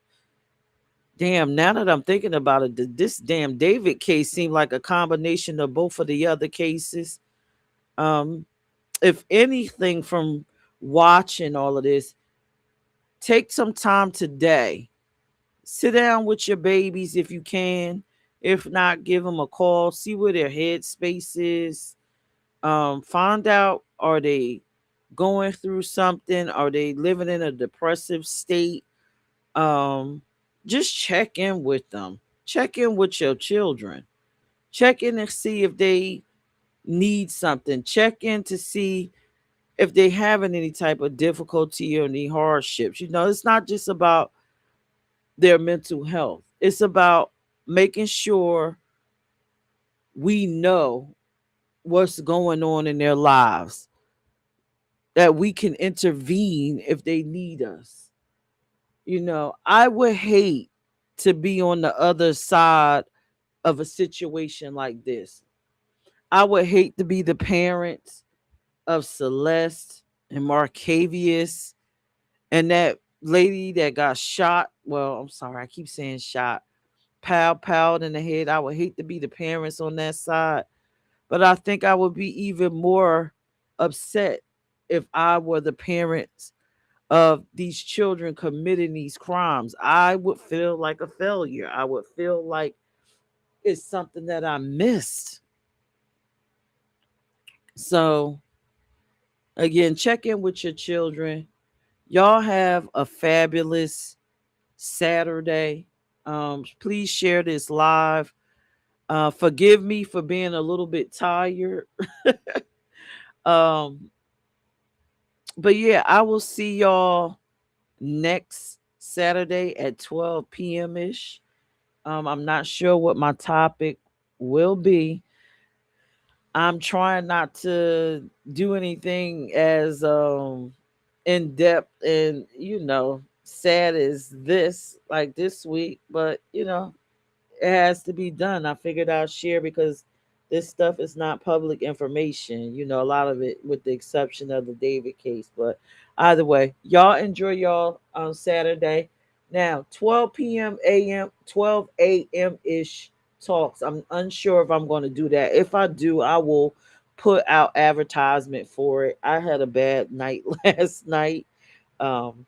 Damn, now that I'm thinking about it, this damn David case seemed like a combination of both of the other cases. Um, if anything from watching all of this, take some time today. Sit down with your babies if you can. If not, give them a call, see where their headspace is. Find out, are they going through something? Are they living in a depressive state? Um, just check in with them. Check in with your children. Check in and see if they need something. Check in to see if they having any type of difficulty or any hardships. It's not just about their mental health. It's about making sure we know what's going on in their lives, that we can intervene if they need us. I would hate to be on the other side of a situation like this. I would hate to be the parents of Celeste and Marcavius and that lady that got shot. Well, I'm sorry, I keep saying shot. Powed in the head. I would hate to be the parents on that side, but I think I would be even more upset if I were the parents of these children committing these crimes. I would feel like a failure. I would feel like it's something that I missed. So, again, check in with your children. Y'all have a fabulous Saturday. Please share this live. Forgive me for being a little bit tired. um, but yeah, I will see y'all next Saturday at 12 p.m. ish. I'm not sure what my topic will be. I'm trying not to do anything as in depth and sad as this, like this week, but it has to be done. I figured I'll share because this stuff is not public information. A lot of it, with the exception of the David case. But either way, y'all enjoy y'all on Saturday. Now, 12 p.m. a.m., 12 a.m. ish talks. I'm unsure if I'm going to do that. If I do, I will put out advertisement for it. I had a bad night last night. Um,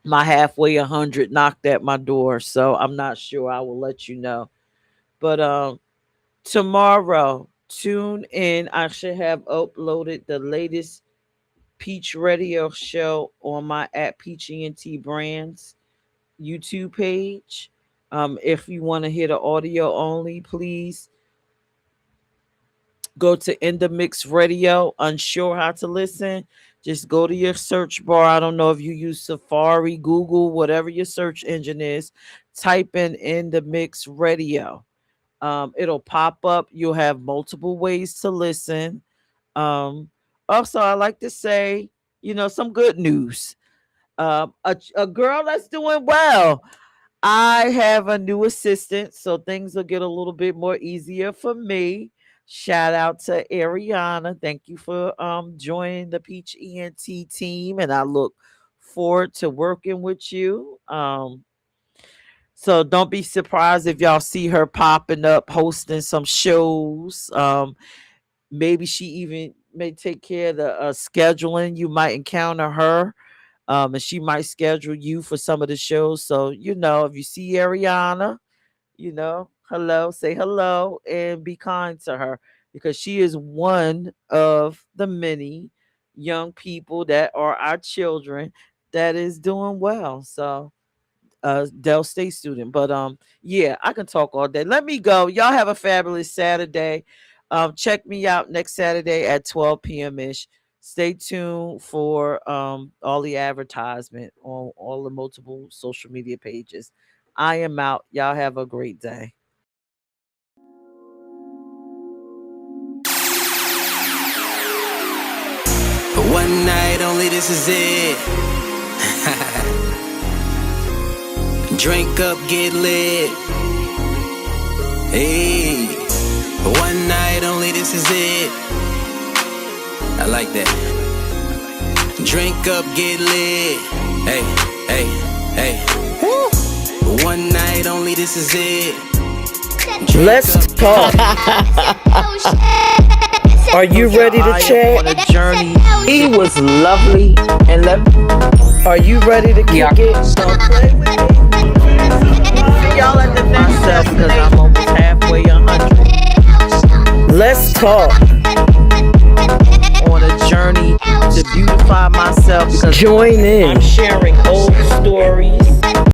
my halfway 100 knocked at my door, so I'm not sure. I will let you know. But tomorrow, tune in. I should have uploaded the latest Peach Radio show on my at Peach ENT Brands YouTube page. If you want to hear the audio only, please go to In the Mix Radio. Unsure how to listen? Just go to your search bar. I don't know if you use Safari, Google, whatever your search engine is. Type In the Mix Radio. It'll pop up. You'll have multiple ways to listen. Um, Also, I like to say, some good news. A girl that's doing well. I have a new assistant, so things will get a little bit more easier for me. Shout out to Ariana. Thank you for joining the Peach ENT team, and I look forward to working with you. So don't be surprised if y'all see her popping up, hosting some shows. Maybe she even may take care of the scheduling. You might encounter her, and she might schedule you for some of the shows. So if you see Ariana, hello, say hello, and be kind to her because she is one of the many young people that are our children that is doing well. So Dell State student. But yeah, I can talk all day. Let me go. Y'all have a fabulous Saturday. Check me out next Saturday at 12 p.m.ish. Stay tuned for all the advertisement on all the multiple social media pages. I am out. Y'all have a great day. One night only, this is it. Drink up, get lit. Hey, one night only, this is it. I like that. Drink up, get lit. Hey, hey, hey. One night only, this is it. Let's talk. Are you ready to chat? On a journey. He was lovely and are you ready to kick it? So play with me. See y'all at the next myself because I'm almost halfway 100. Let's talk. On a journey to beautify myself because join in. I'm sharing old stories.